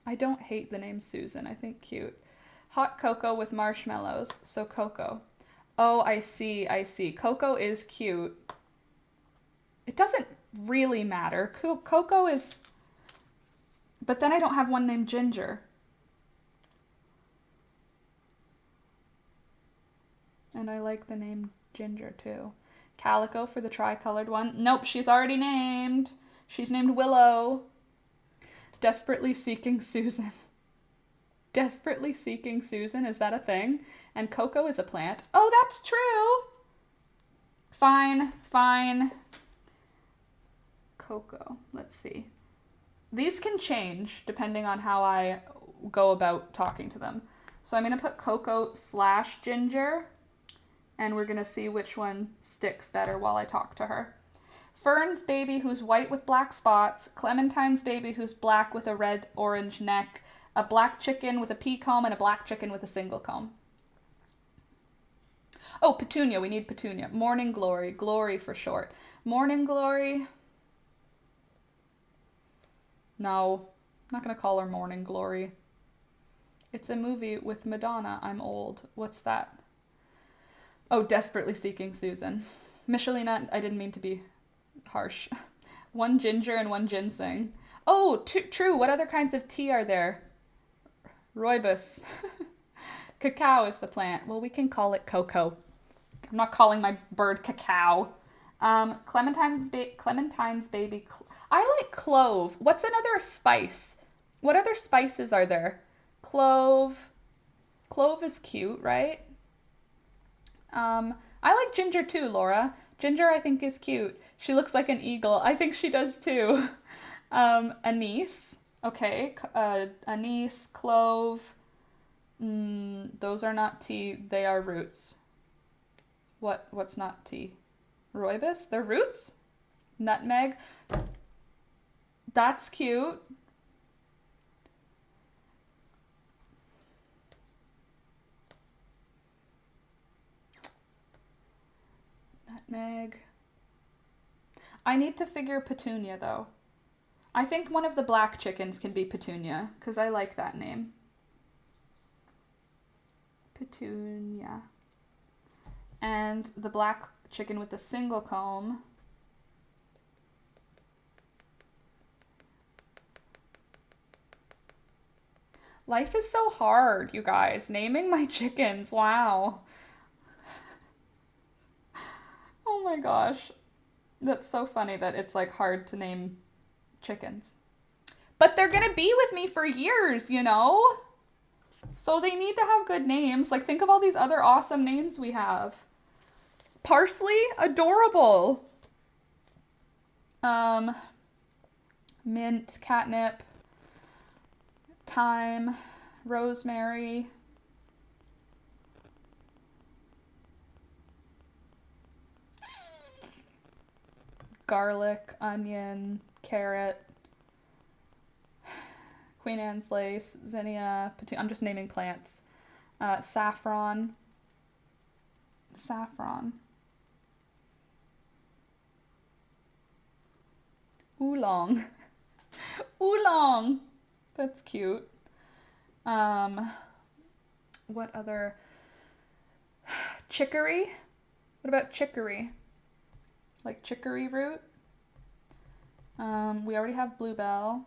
I don't hate the name Susan. I think cute. Hot cocoa with marshmallows. So Coco. Oh, I see. Coco is cute. It doesn't really matter. Coco is... But then I don't have one named Ginger. And I like the name Ginger too. Calico for the tri-colored one. Nope, she's already named. She's named Willow. Desperately Seeking Susan. Desperately Seeking Susan, is that a thing? And Coco is a plant. Oh, that's true! Fine. Coco. Let's see. These can change depending on how I go about talking to them. So I'm going to put Coco/Ginger, and we're going to see which one sticks better while I talk to her. Fern's baby who's white with black spots, Clementine's baby who's black with a red-orange neck, a black chicken with a pea comb, and a black chicken with a single comb. Oh, Petunia. We need Petunia. Morning Glory. Glory for short. Morning Glory. No, I'm not going to call her Morning Glory. It's a movie with Madonna. I'm old. What's that? Oh, Desperately Seeking Susan. Michelina, I didn't mean to be harsh. One ginger and one ginseng. Oh, true. What other kinds of tea are there? Rooibos. Cacao is the plant. Well, we can call it cocoa. I'm not calling my bird cacao. Clementine's baby. I like clove. What's another spice? What other spices are there? Clove. Clove is cute, right? I like ginger too, Laura. Ginger I think is cute. She looks like an eagle. I think she does too. Anise. Okay. Anise, clove. Those are not tea. They are roots. What's not tea? Rooibos? They're roots? Nutmeg. That's cute. Nutmeg. I need to figure Petunia though. I think one of the black chickens can be Petunia because I like that name. Petunia. And the black chicken with the single comb. Life is so hard, you guys. Naming my chickens. Wow. Oh my gosh. That's so funny that it's like hard to name chickens. But they're gonna be with me for years, you know? So they need to have good names. Like, think of all these other awesome names we have. Parsley? Adorable. Mint, catnip, thyme, rosemary. Garlic, onion, carrot, Queen Anne's lace, zinnia, I'm just naming plants. Saffron. Oolong. Oolong. That's cute. What other? Chicory? What about chicory? Like chicory root? We already have bluebell.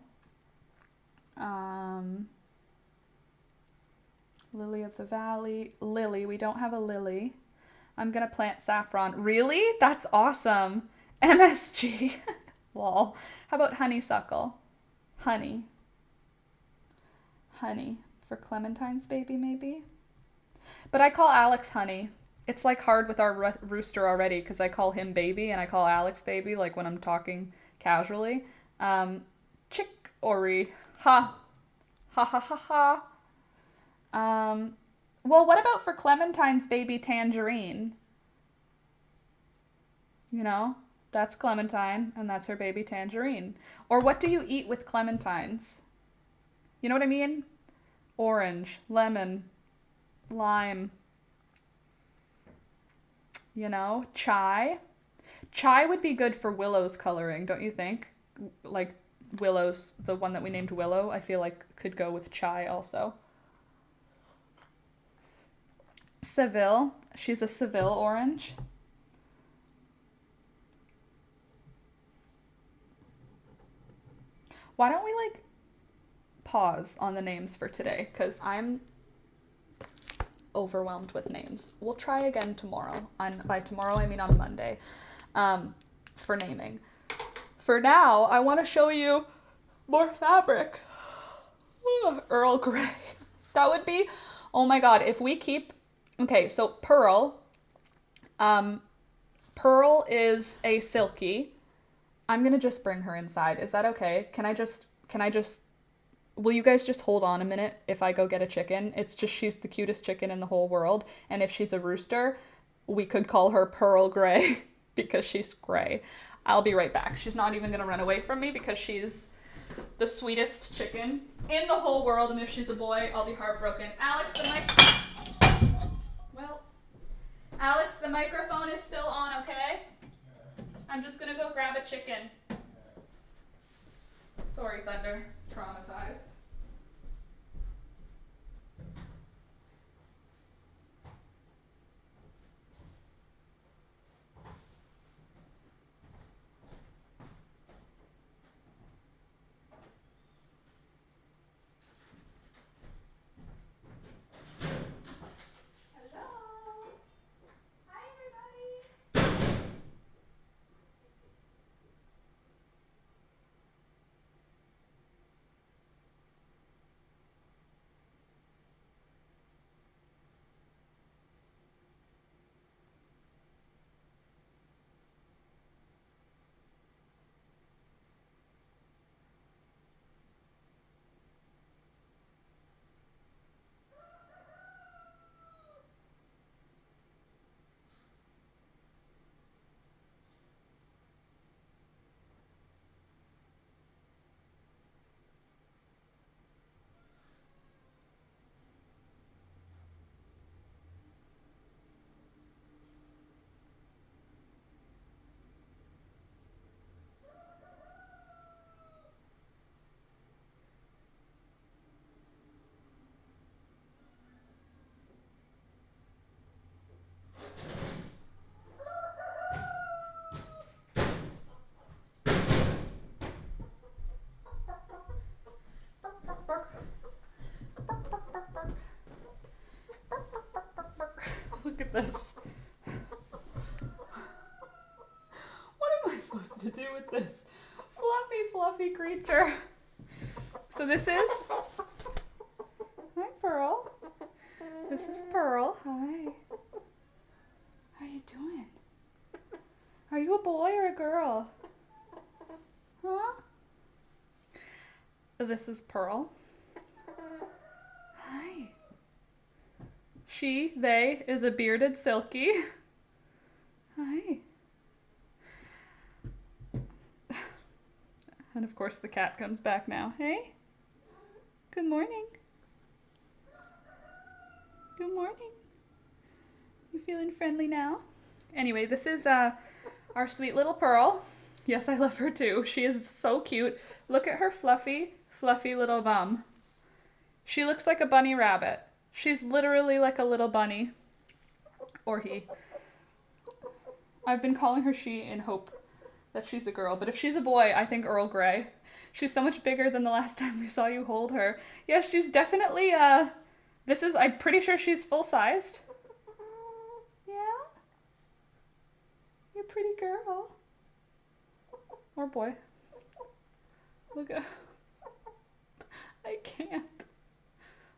Lily of the valley. Lily. We don't have a lily. I'm gonna plant saffron. Really? That's awesome. MSG. Lol. How about honeysuckle? Honey. For Clementine's baby, maybe? But I call Alex Honey. It's like hard with our rooster already because I call him baby and I call Alex baby like when I'm talking casually. Chick-ory. Ha. Ha ha ha ha. Well, what about for Clementine's baby Tangerine? You know, that's Clementine and that's her baby Tangerine. Or what do you eat with clementines? You know what I mean? Orange, lemon, lime. You know, chai. Chai would be good for Willow's coloring, don't you think? Like Willow's, the one that we named Willow, I feel like could go with chai also. Seville. She's a Seville orange. Why don't we like pause on the names for today? Because I'm overwhelmed with names. We'll try again tomorrow. By tomorrow, I mean on Monday, for naming. For now, I want to show you more fabric. Earl Grey. That would be, oh my god, if we keep, okay, so Pearl. Pearl is a silky, I'm gonna just bring her inside. Is that okay? Will you guys just hold on a minute if I go get a chicken? It's just she's the cutest chicken in the whole world. And if she's a rooster, we could call her Pearl Gray because she's gray. I'll be right back. She's not even gonna run away from me because she's the sweetest chicken in the whole world. And if she's a boy, I'll be heartbroken. Alex, the microphone is still on, okay? I'm just gonna go grab a chicken. Sorry, Thunder. Traumatized. Hello. Hi, everybody. Look at this. What am I supposed to do with this fluffy creature? So this is... Hi, Pearl. This is Pearl. Hi. How you doing? Are you a boy or a girl? Huh? This is Pearl. Hi. They is a bearded silky. Hi. And of course the cat comes back now. Hey. Good morning. Good morning. You feeling friendly now? Anyway, this is our sweet little Pearl. Yes, I love her too. She is so cute. Look at her fluffy little bum. She looks like a bunny rabbit. She's literally like a little bunny. Or he. I've been calling her she in hope that she's a girl. But if she's a boy, I think Earl Grey. She's so much bigger than the last time we saw you hold her. Yeah, she's definitely, I'm pretty sure she's full-sized. Yeah? You're a pretty girl. Or boy. Look at... I can't.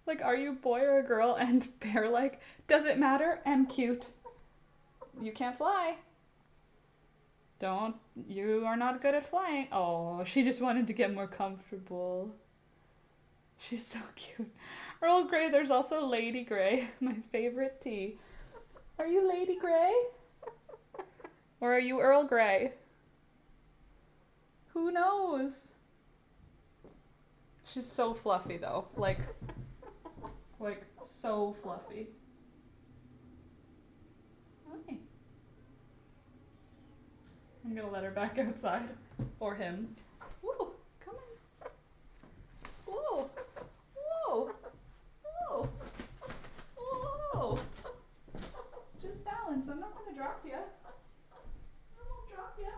Like, are you a boy or a girl? And Bear like, does it matter? I'm cute. You can't fly. You are not good at flying. Oh, she just wanted to get more comfortable. She's so cute. Earl Grey, there's also Lady Grey, my favorite tea. Are you Lady Grey? Or are you Earl Grey? Who knows? She's so fluffy though. Like so fluffy. Hi. I'm gonna let her back outside. Or him. Whoa, come on. Whoa. Whoa. Whoa. Whoa. Just balance. I'm not gonna drop you. I won't drop you.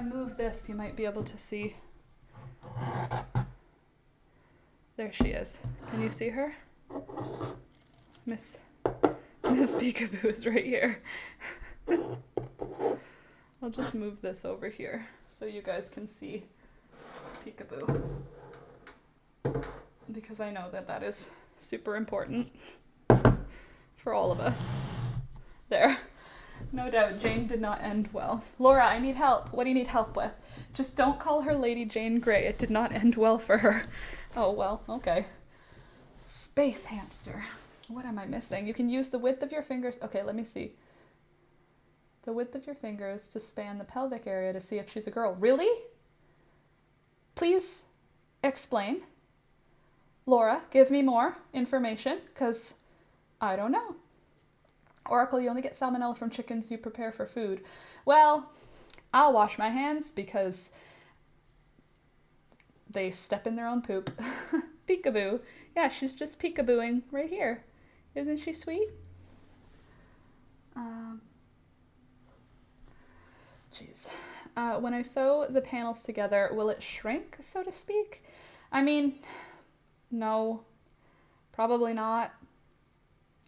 I move this, you might be able to see. There she is. Can you see her? Miss Peekaboo is right here. I'll just move this over here so you guys can see Peekaboo. Because I know that that is super important for all of us. There. No doubt, Jane did not end well. Laura, I need help. What do you need help with? Just don't call her Lady Jane Grey. It did not end well for her. Oh, well, okay. Space hamster. What am I missing? You can use the width of your fingers. Okay, let me see. The width of your fingers to span the pelvic area to see if she's a girl. Really? Please explain. Laura, give me more information, because I don't know. Oracle, you only get salmonella from chickens you prepare for food. Well, I'll wash my hands because they step in their own poop. Peekaboo. Yeah, she's just peekabooing right here. Isn't she sweet? Jeez. When I sew the panels together, will it shrink, so to speak? I mean, no, probably not.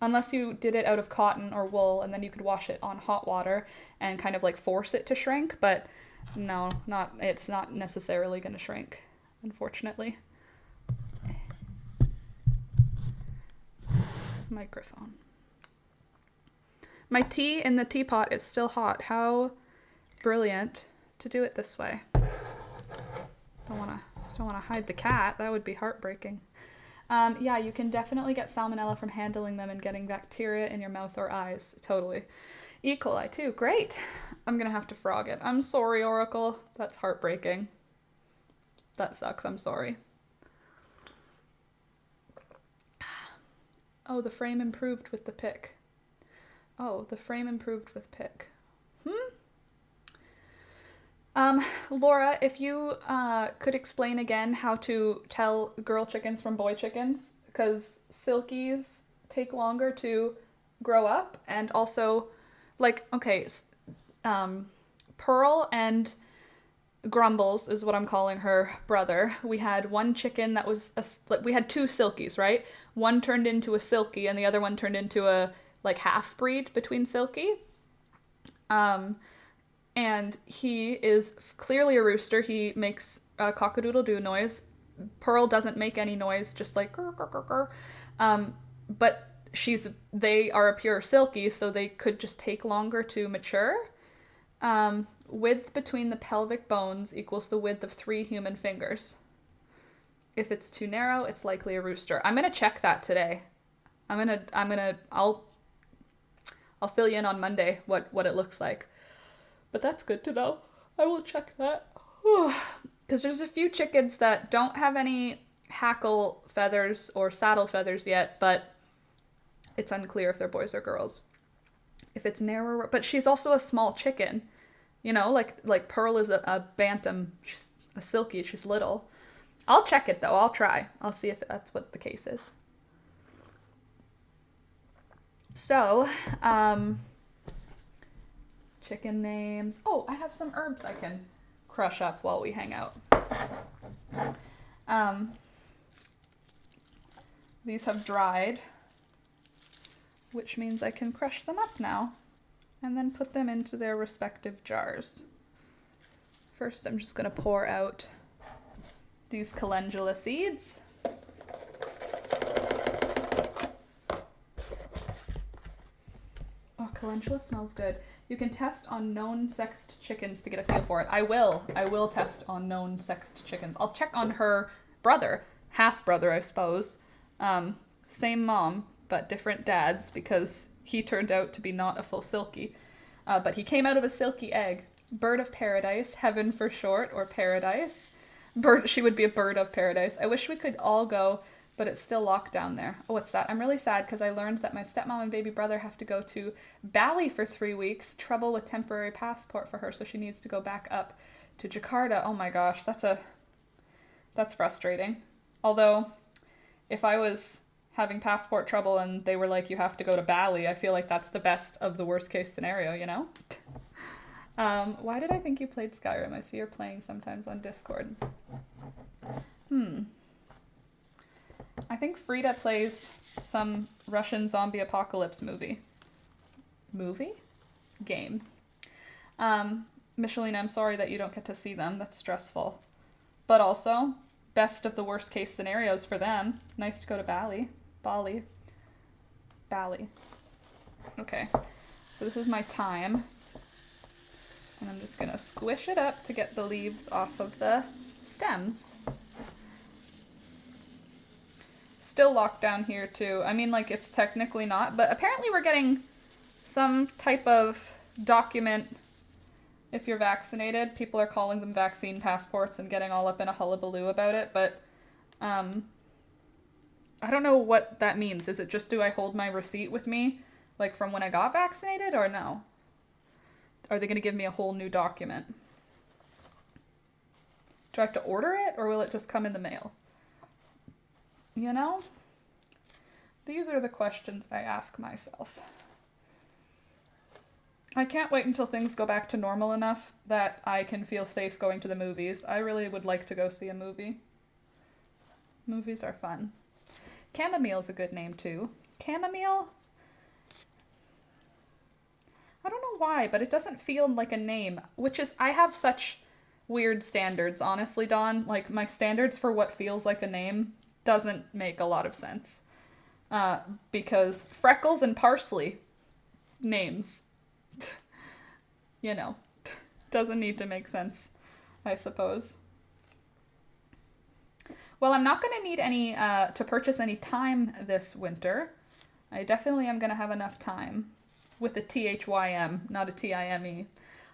Unless you did it out of cotton or wool and then you could wash it on hot water and kind of like force it to shrink, but no, it's not necessarily going to shrink, unfortunately. Microphone. My tea in the teapot is still hot. How brilliant to do it this way. Don't want to hide the cat. That would be heartbreaking. Yeah, you can definitely get salmonella from handling them and getting bacteria in your mouth or eyes. Totally. E. coli too. Great. I'm gonna have to frog it. I'm sorry, Oracle. That's heartbreaking. That sucks. I'm sorry. Oh, the frame improved with the pick. Oh, the frame improved with pick. Laura, if you could explain again how to tell girl chickens from boy chickens, because silkies take longer to grow up, and also, like, okay, Pearl and Grumbles is what I'm calling her brother. We had one chicken that was, we had two silkies, right? One turned into a silky and the other one turned into a, like, half-breed between silky. And he is clearly a rooster. He makes a cock-a-doodle-doo noise. Pearl doesn't make any noise, just like grr, grr, grr, grr. But they are a pure silky, so they could just take longer to mature. Width between the pelvic bones equals the width of 3 human fingers. If it's too narrow, it's likely a rooster. I'm gonna check that today. I'll fill you in on Monday what it looks like. But that's good to know. I will check that. Because there's a few chickens that don't have any hackle feathers or saddle feathers yet, but it's unclear if they're boys or girls. If it's narrower, but she's also a small chicken. You know, like Pearl is a bantam. She's a silky. She's little. I'll check it though. I'll try. I'll see if that's what the case is. So, chicken names. Oh, I have some herbs I can crush up while we hang out. These have dried, which means I can crush them up now and then put them into their respective jars. First, I'm just going to pour out these calendula seeds. Oh, calendula smells good. You can test on known sexed chickens to get a feel for it. I will test on known sexed chickens. I'll check on her brother, half-brother, I suppose. Same mom, but different dads, because he turned out to be not a full silky. But he came out of a silky egg. Bird of paradise, heaven for short, or paradise. She would be a bird of paradise. I wish we could all go, but it's still locked down there. Oh, what's that? I'm really sad because I learned that my stepmom and baby brother have to go to Bali for 3 weeks. Trouble with temporary passport for her, so she needs to go back up to Jakarta. Oh my gosh, that's frustrating. Although, if I was having passport trouble and they were like, you have to go to Bali, I feel like that's the best of the worst case scenario, you know? Why did I think you played Skyrim? I see you're playing sometimes on Discord. I think Frida plays some Russian zombie apocalypse movie. Game. Michelina, I'm sorry that you don't get to see them. That's stressful. But also, best of the worst case scenarios for them. Nice to go to Bali. Okay. So this is my thyme. And I'm just gonna squish it up to get the leaves off of the stems. Still locked down here too. I mean, like, it's technically not, but apparently we're getting some type of document if you're vaccinated. People are calling them vaccine passports and getting all up in a hullabaloo about it, but I don't know what that means. Is it just, do I hold my receipt with me, like from when I got vaccinated, or no? Are they going to give me a whole new document? Do I have to order it, or will it just come in the mail? You know? These are the questions I ask myself. I can't wait until things go back to normal enough that I can feel safe going to the movies. I really would like to go see a movie. Movies are fun. Chamomile's a good name too. Chamomile? I don't know why, but it doesn't feel like a name, which is, I have such weird standards, honestly, Dawn. Like, my standards for what feels like a name doesn't make a lot of sense. Because Freckles and Parsley, names. You know, doesn't need to make sense, I suppose. Well, I'm not going to need any, to purchase any thyme this winter. I definitely am going to have enough time. With a THYM, not a TIME.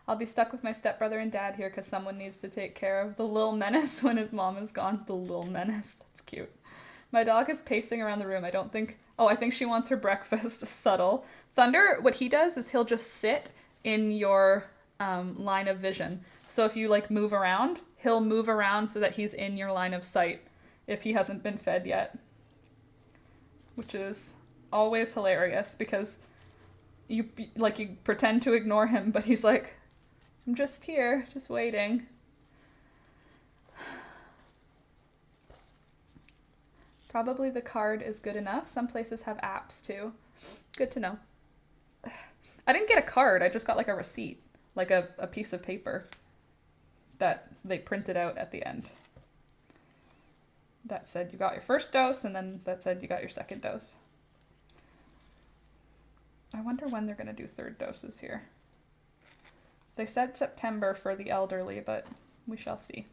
I'll be stuck with my stepbrother and dad here because someone needs to take care of the little menace when his mom is gone. The little menace. That's cute. My dog is pacing around the room. I think she wants her breakfast. Subtle. Thunder, what he does is he'll just sit in your line of vision. So if you like move around, he'll move around so that he's in your line of sight if he hasn't been fed yet. Which is always hilarious because you pretend to ignore him, but he's like, I'm just here, just waiting. Probably the card is good enough. Some places have apps too. Good to know. I didn't get a card, I just got like a receipt, like a piece of paper that they printed out at the end. That said you got your first dose, and then that said you got your second dose. I wonder when they're going to do third doses here. They said September for the elderly, but we shall see.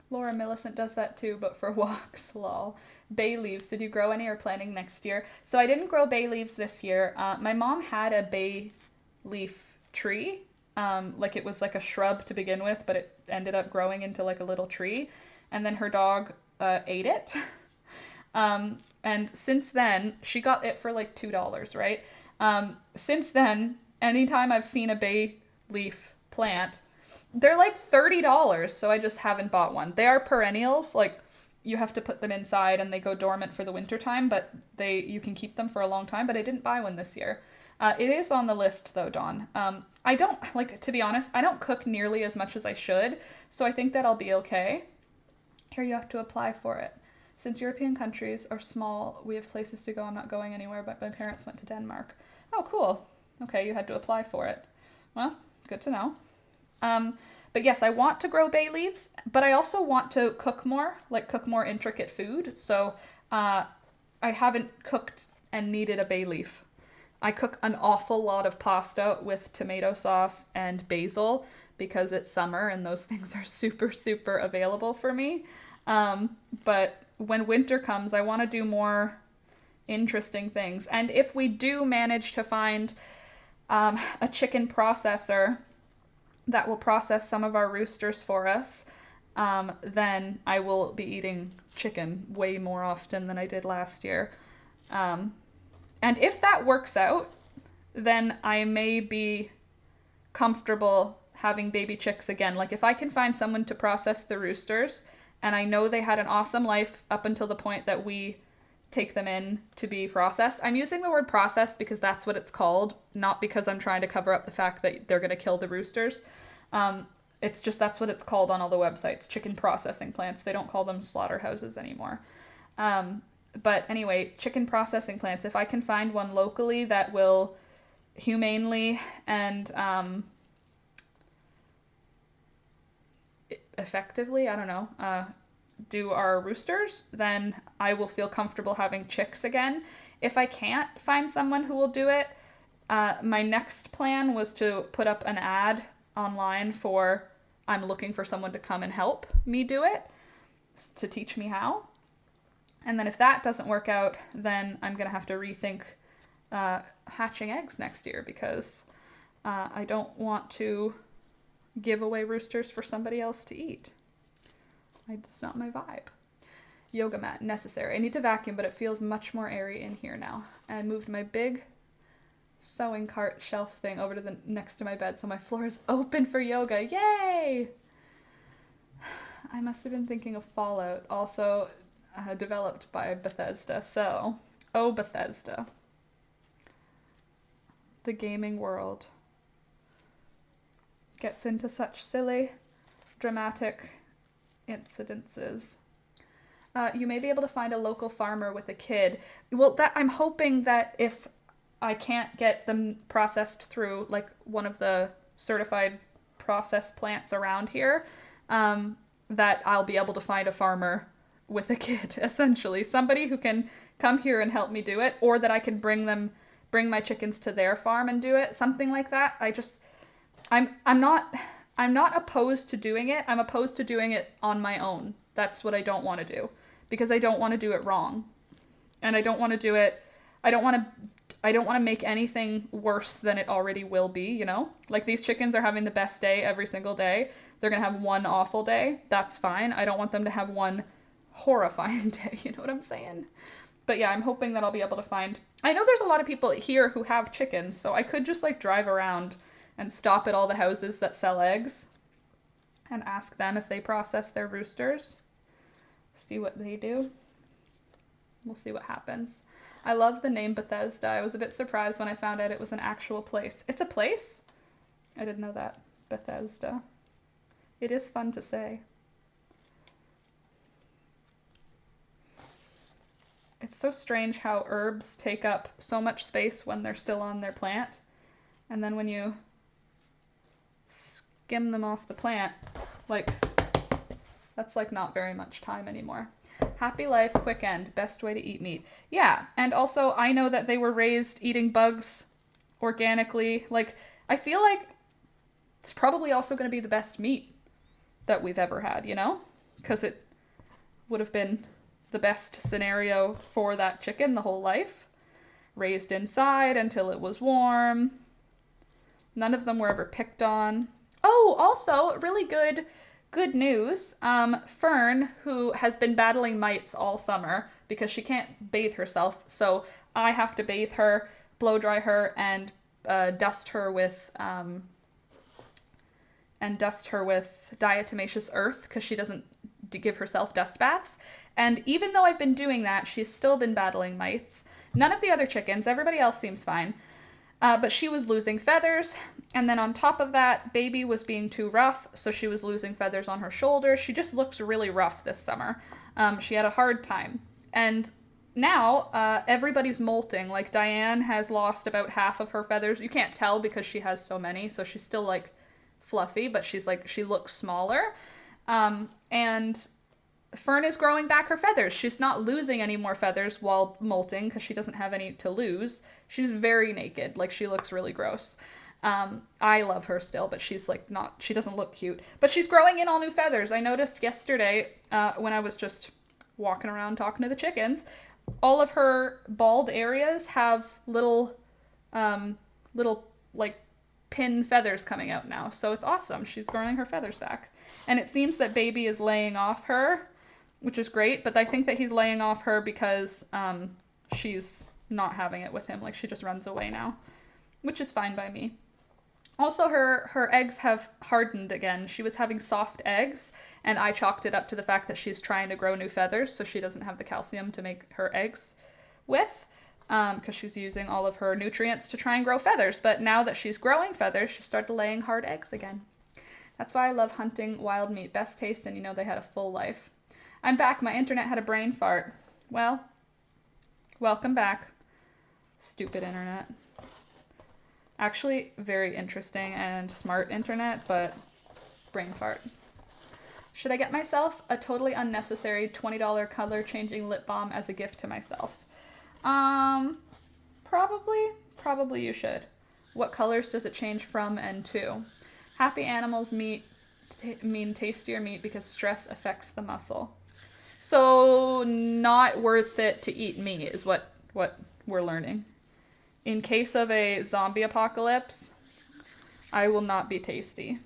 Laura Millicent does that too, but for walks, lol. Bay leaves, did you grow any or planning next year? So I didn't grow bay leaves this year. My mom had a bay leaf tree. Like it was like a shrub to begin with, but it ended up growing into like a little tree. And then her dog ate it. And since then, she got it for like $2, right? Since then, anytime I've seen a bay leaf plant, they're like $30, so I just haven't bought one. They are perennials, like you have to put them inside and they go dormant for the winter time, but you can keep them for a long time, but I didn't buy one this year. It is on the list though, Dawn. I don't, like, to be honest, I don't cook nearly as much as I should, so I think that I'll be okay. Here you have to apply for it. Since European countries are small, we have places to go. I'm not going anywhere, but my parents went to Denmark. Oh, cool. Okay, you had to apply for it. Well, good to know. But yes, I want to grow bay leaves, but I also want to cook more, like cook more intricate food. So I haven't cooked and needed a bay leaf. I cook an awful lot of pasta with tomato sauce and basil because it's summer and those things are super, super available for me. But when winter comes, I want to do more interesting things. And if we do manage to find a chicken processor that will process some of our roosters for us, then I will be eating chicken way more often than I did last year. And if that works out, then I may be comfortable having baby chicks again. Like if I can find someone to process the roosters, and I know they had an awesome life up until the point that we take them in to be processed. I'm using the word processed because that's what it's called, not because I'm trying to cover up the fact that they're going to kill the roosters. It's just that's what it's called on all the websites, chicken processing plants. They don't call them slaughterhouses anymore. But anyway, chicken processing plants, if I can find one locally that will humanely and effectively, I don't know, do our roosters, then I will feel comfortable having chicks again. If I can't find someone who will do it, my next plan was to put up an ad online for I'm looking for someone to come and help me do it, to teach me how. And then if that doesn't work out, then I'm going to have to rethink hatching eggs next year, because I don't want to give away roosters for somebody else to eat. It's not my vibe. Yoga mat, necessary. I need to vacuum, but it feels much more airy in here now. And I moved my big sewing cart shelf thing over to the next to my bed, so my floor is open for yoga. Yay! I must have been thinking of Fallout, also developed by Bethesda. So, oh Bethesda. The gaming world gets into such silly, dramatic incidences. You may be able to find a local farmer with a kid. Well, that I'm hoping that if I can't get them processed through like one of the certified process plants around here, that I'll be able to find a farmer with a kid, essentially. Somebody who can come here and help me do it, or that I can bring my chickens to their farm and do it. Something like that. I'm not opposed to doing it. I'm opposed to doing it on my own. That's what I don't want to do, because I don't want to do it wrong. And I don't want to do it, I don't want to make anything worse than it already will be, you know? Like, these chickens are having the best day every single day. They're going to have one awful day. That's fine. I don't want them to have one horrifying day, you know what I'm saying? But yeah, I'm hoping that I'll be able to find, I know there's a lot of people here who have chickens, so I could just like drive around and stop at all the houses that sell eggs and ask them if they process their roosters. See what they do. We'll see what happens. I love the name Bethesda. I was a bit surprised when I found out it was an actual place. It's a place? I didn't know that. Bethesda. It is fun to say. It's so strange how herbs take up so much space when they're still on their plant. And then when you skim them off the plant, like, that's like not very much time anymore. Happy life, quick end, best way to eat meat. Yeah, and also I know that they were raised eating bugs organically. Like, I feel like it's probably also going to be the best meat that we've ever had, you know? Because it would have been the best scenario for that chicken the whole life. Raised inside until it was warm. None of them were ever picked on. Oh, also, really good news. Fern, who has been battling mites all summer because she can't bathe herself, so I have to bathe her, blow dry her, and dust her with diatomaceous earth because she doesn't give herself dust baths. And even though I've been doing that, she's still been battling mites. None of the other chickens, everybody else seems fine. But she was losing feathers, and then on top of that, baby was being too rough, so she was losing feathers on her shoulders. She just looks really rough this summer. She had a hard time. And now, everybody's molting. Like, Diane has lost about half of her feathers. You can't tell because she has so many, so she's still, like, fluffy, but she looks smaller. And Fern is growing back her feathers. She's not losing any more feathers while molting because she doesn't have any to lose. She's very naked. Like, she looks really gross. I love her still, but she's like she doesn't look cute. But she's growing in all new feathers. I noticed yesterday when I was just walking around talking to the chickens, all of her bald areas have little like pin feathers coming out now. So it's awesome. She's growing her feathers back. And it seems that baby is laying off her, which is great, but I think that he's laying off her because she's not having it with him. Like, she just runs away now, which is fine by me. Also, her eggs have hardened again. She was having soft eggs, and I chalked it up to the fact that she's trying to grow new feathers, so she doesn't have the calcium to make her eggs with, because she's using all of her nutrients to try and grow feathers. But now that she's growing feathers, she started laying hard eggs again. That's why I love hunting wild meat. Best taste, and you know they had a full life. I'm back. My internet had a brain fart. Well, welcome back. Stupid internet. Actually, very interesting and smart internet, but brain fart. Should I get myself a totally unnecessary $20 color changing lip balm as a gift to myself? Probably you should. What colors does it change from and to? Happy animals mean tastier meat because stress affects the muscle. So not worth it to eat meat is what we're learning. In case of a zombie apocalypse, I will not be tasty.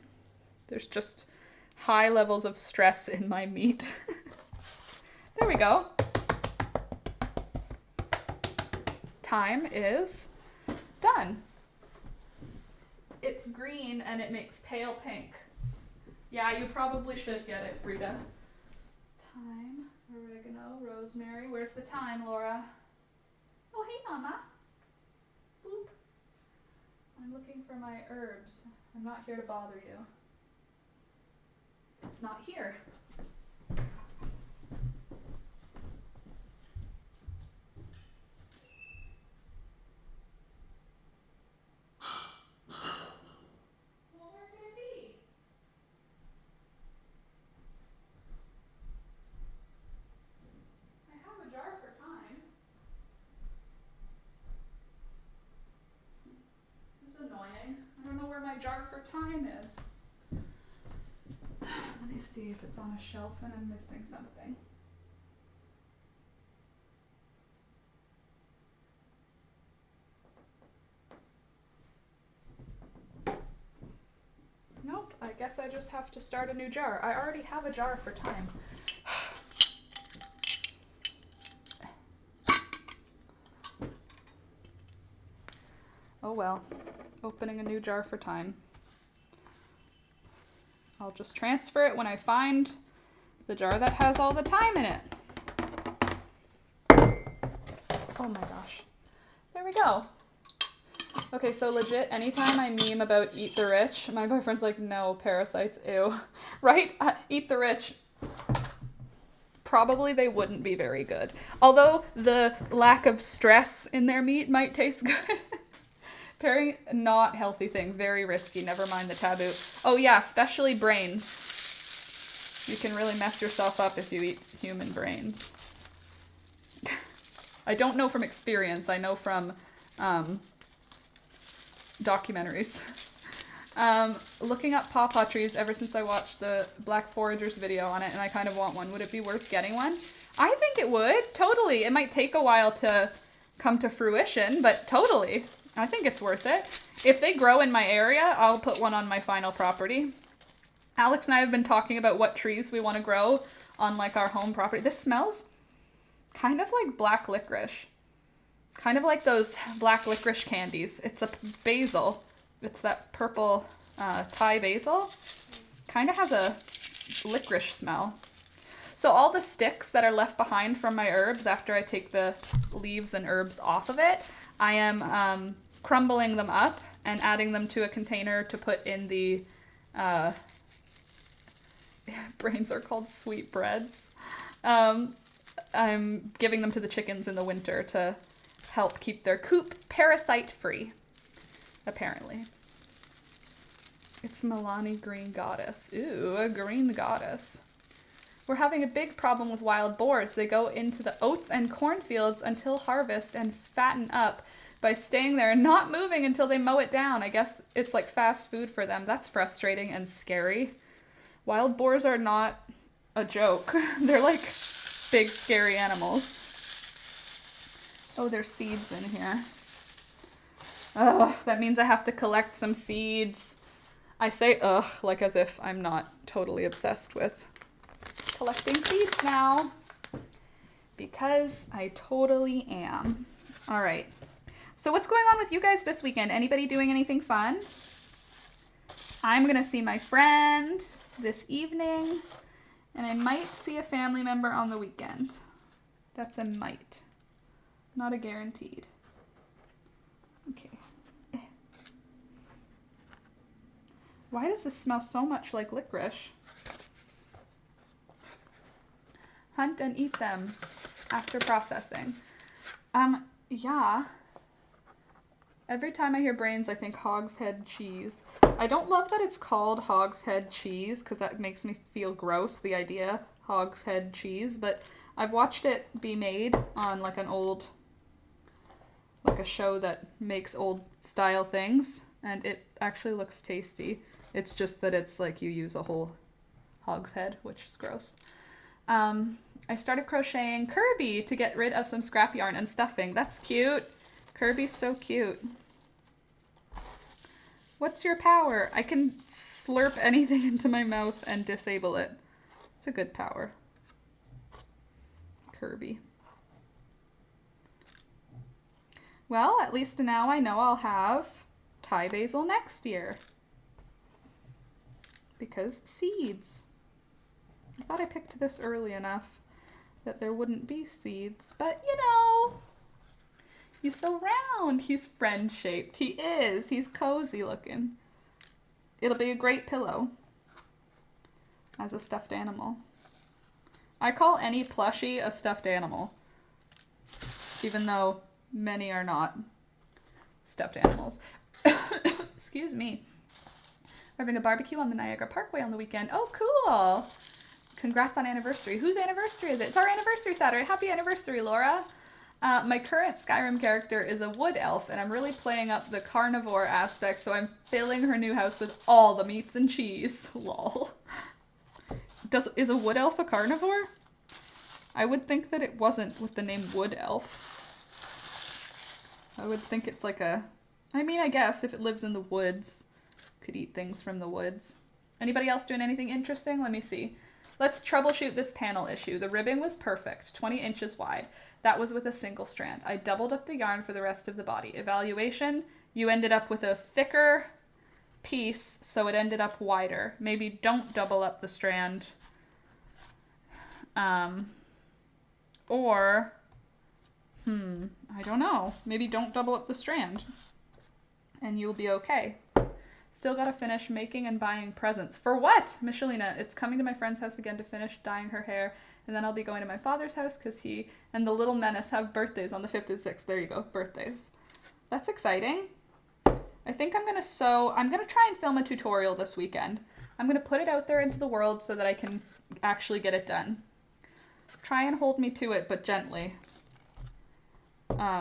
There's just high levels of stress in my meat. There we go. Time is done. It's green and it makes pale pink. Yeah, you probably should get it, Frida. Thyme, oregano, rosemary. Where's the thyme, Laura? Oh, hey, Mama. Boop. I'm looking for my herbs. I'm not here to bother you. It's not here. Well, where could it be? I have a jar for thyme. This is annoying. I don't know where my jar for thyme is. Let me see if it's on a shelf and I'm missing something. Nope, I guess I just have to start a new jar. I already have a jar for thyme. Oh well, opening a new jar for thyme. I'll just transfer it when I find the jar that has all the thyme in it. Oh my gosh. There we go. Okay, so legit, anytime I meme about Eat the Rich, my boyfriend's like, no, parasites, ew. Right? Eat the Rich. Probably they wouldn't be very good. Although the lack of stress in their meat might taste good. Very not healthy thing. Very risky. Never mind the taboo. Oh yeah, especially brains. You can really mess yourself up if you eat human brains. I don't know from experience. I know from documentaries. Looking up pawpaw trees ever since I watched the Black Foragers video on it, and I kind of want one. Would it be worth getting one? I think it would. Totally. It might take a while to come to fruition, but totally. I think it's worth it. If they grow in my area, I'll put one on my final property. Alex and I have been talking about what trees we want to grow on like our home property. This smells kind of like black licorice. Kind of like those black licorice candies. It's a basil. It's that purple Thai basil. Kind of has a licorice smell. So all the sticks that are left behind from my herbs after I take the leaves and herbs off of it, I am crumbling them up and adding them to a container to put in the, brains are called sweetbreads. I'm giving them to the chickens in the winter to help keep their coop parasite free, apparently. It's Milani Green Goddess. Ooh, a green goddess. We're having a big problem with wild boars. They go into the oats and cornfields until harvest and fatten up by staying there and not moving until they mow it down. I guess it's like fast food for them. That's frustrating and scary. Wild boars are not a joke. They're like big, scary animals. Oh, there's seeds in here. Ugh, that means I have to collect some seeds. I say ugh, like as if I'm not totally obsessed with collecting seeds now. Because I totally am. All right. So what's going on with you guys this weekend? Anybody doing anything fun? I'm gonna see my friend this evening, and I might see a family member on the weekend. That's a might, not a guaranteed. Okay. Why does this smell so much like licorice? Hunt and eat them after processing. Yeah. Every time I hear brains, I think hogshead cheese. I don't love that it's called hogshead cheese, because that makes me feel gross, the idea, hogshead cheese, but I've watched it be made on like an old, like a show that makes old style things, and it actually looks tasty. It's just that it's like you use a whole hogshead, which is gross. I started crocheting Kirby to get rid of some scrap yarn and stuffing. That's cute. Kirby's so cute. What's your power? I can slurp anything into my mouth and disable it. It's a good power. Kirby. Well, at least now I know I'll have Thai basil next year. Because seeds. I thought I picked this early enough that there wouldn't be seeds, but you know, he's so round. He's friend-shaped. He is. He's cozy looking. It'll be a great pillow as a stuffed animal. I call any plushie a stuffed animal, even though many are not stuffed animals. Excuse me. We're having a barbecue on the Niagara Parkway on the weekend. Oh, cool. Congrats on anniversary. Whose anniversary is it? It's our anniversary Saturday. Happy anniversary, Laura. My current Skyrim character is a wood elf, and I'm really playing up the carnivore aspect, so I'm filling her new house with all the meats and cheese. Lol. Is a wood elf a carnivore? I would think that it wasn't with the name wood elf. I would think it's like a... I mean, I guess if it lives in the woods, could eat things from the woods. Anybody else doing anything interesting? Let me see. Let's troubleshoot this panel issue. The ribbing was perfect, 20 inches wide. That was with a single strand. I doubled up the yarn for the rest of the body. Evaluation, you ended up with a thicker piece, so it ended up wider. Maybe don't double up the strand. Or, I don't know. Maybe don't double up the strand, and you'll be okay. Still gotta finish making and buying presents. For what? Michelina, it's coming to my friend's house again to finish dyeing her hair, and then I'll be going to my father's house because he and the little menace have birthdays on the 5th and 6th. There you go, birthdays. That's exciting. I think I'm gonna try and film a tutorial this weekend. I'm gonna put it out there into the world so that I can actually get it done. Try and hold me to it, but gently.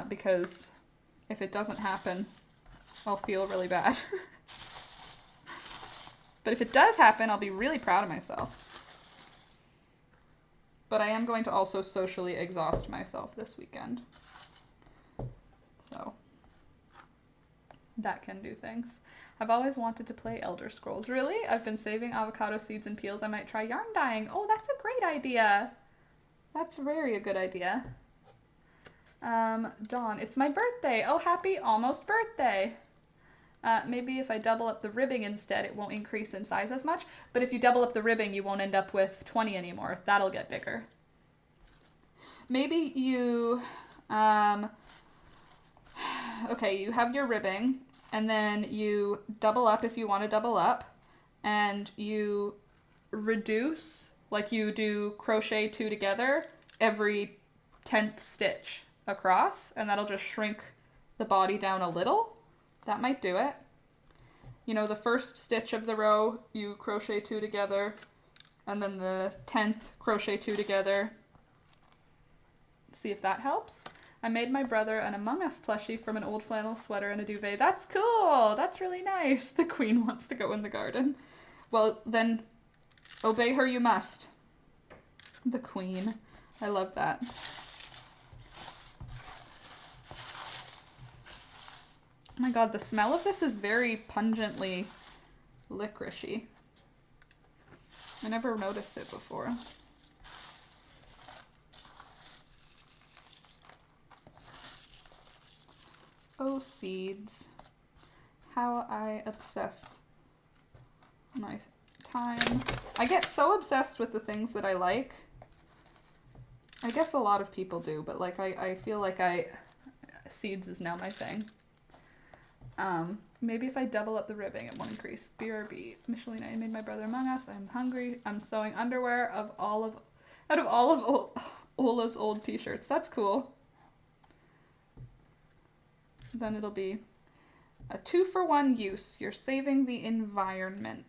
Because if it doesn't happen, I'll feel really bad. But if it does happen, I'll be really proud of myself. But I am going to also socially exhaust myself this weekend. So, that can do things. I've always wanted to play Elder Scrolls. Really? I've been saving avocado seeds and peels. I might try yarn dyeing. Oh, that's a great idea. That's very a good idea. Dawn, it's my birthday. Oh, happy almost birthday. Maybe if I double up the ribbing instead, it won't increase in size as much. But if you double up the ribbing, you won't end up with 20 anymore. That'll get bigger. Maybe you, okay, you have your ribbing, and then you double up if you want to double up, and you reduce, like you do crochet 2 together every 10th stitch across, and that'll just shrink the body down a little. That might do it. You know, the first stitch of the row, you crochet 2 together, and then the 10th crochet 2 together. See if that helps. I made my brother an Among Us plushie from an old flannel sweater and a duvet. That's cool! That's really nice. The queen wants to go in the garden. Well, then, obey her you must. The queen. I love that. Oh my god, the smell of this is very pungently licoricey. I never noticed it before. Oh, seeds. How I obsess my thyme. I get so obsessed with the things that I like. I guess a lot of people do, but like I feel like seeds is now my thing. Maybe if I double up the ribbing, it won't increase. BRB. Michelina, I made my brother Among Us. I'm hungry. I'm sewing underwear out of all of Ola's old t-shirts. That's cool. Then it'll be a 2-for-1 use. You're saving the environment.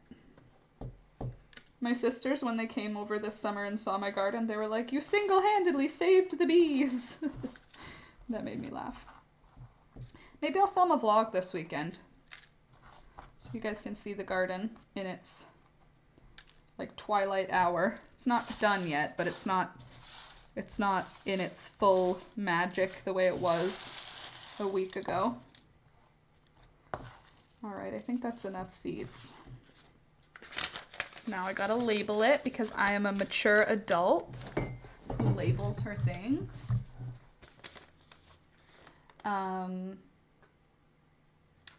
My sisters, when they came over this summer and saw my garden, they were like, you single-handedly saved the bees. That made me laugh. Maybe I'll film a vlog this weekend, so you guys can see the garden in its, like, twilight hour. It's not done yet, but it's not in its full magic the way it was a week ago. Alright, I think that's enough seeds. Now I gotta label it because I am a mature adult who labels her things.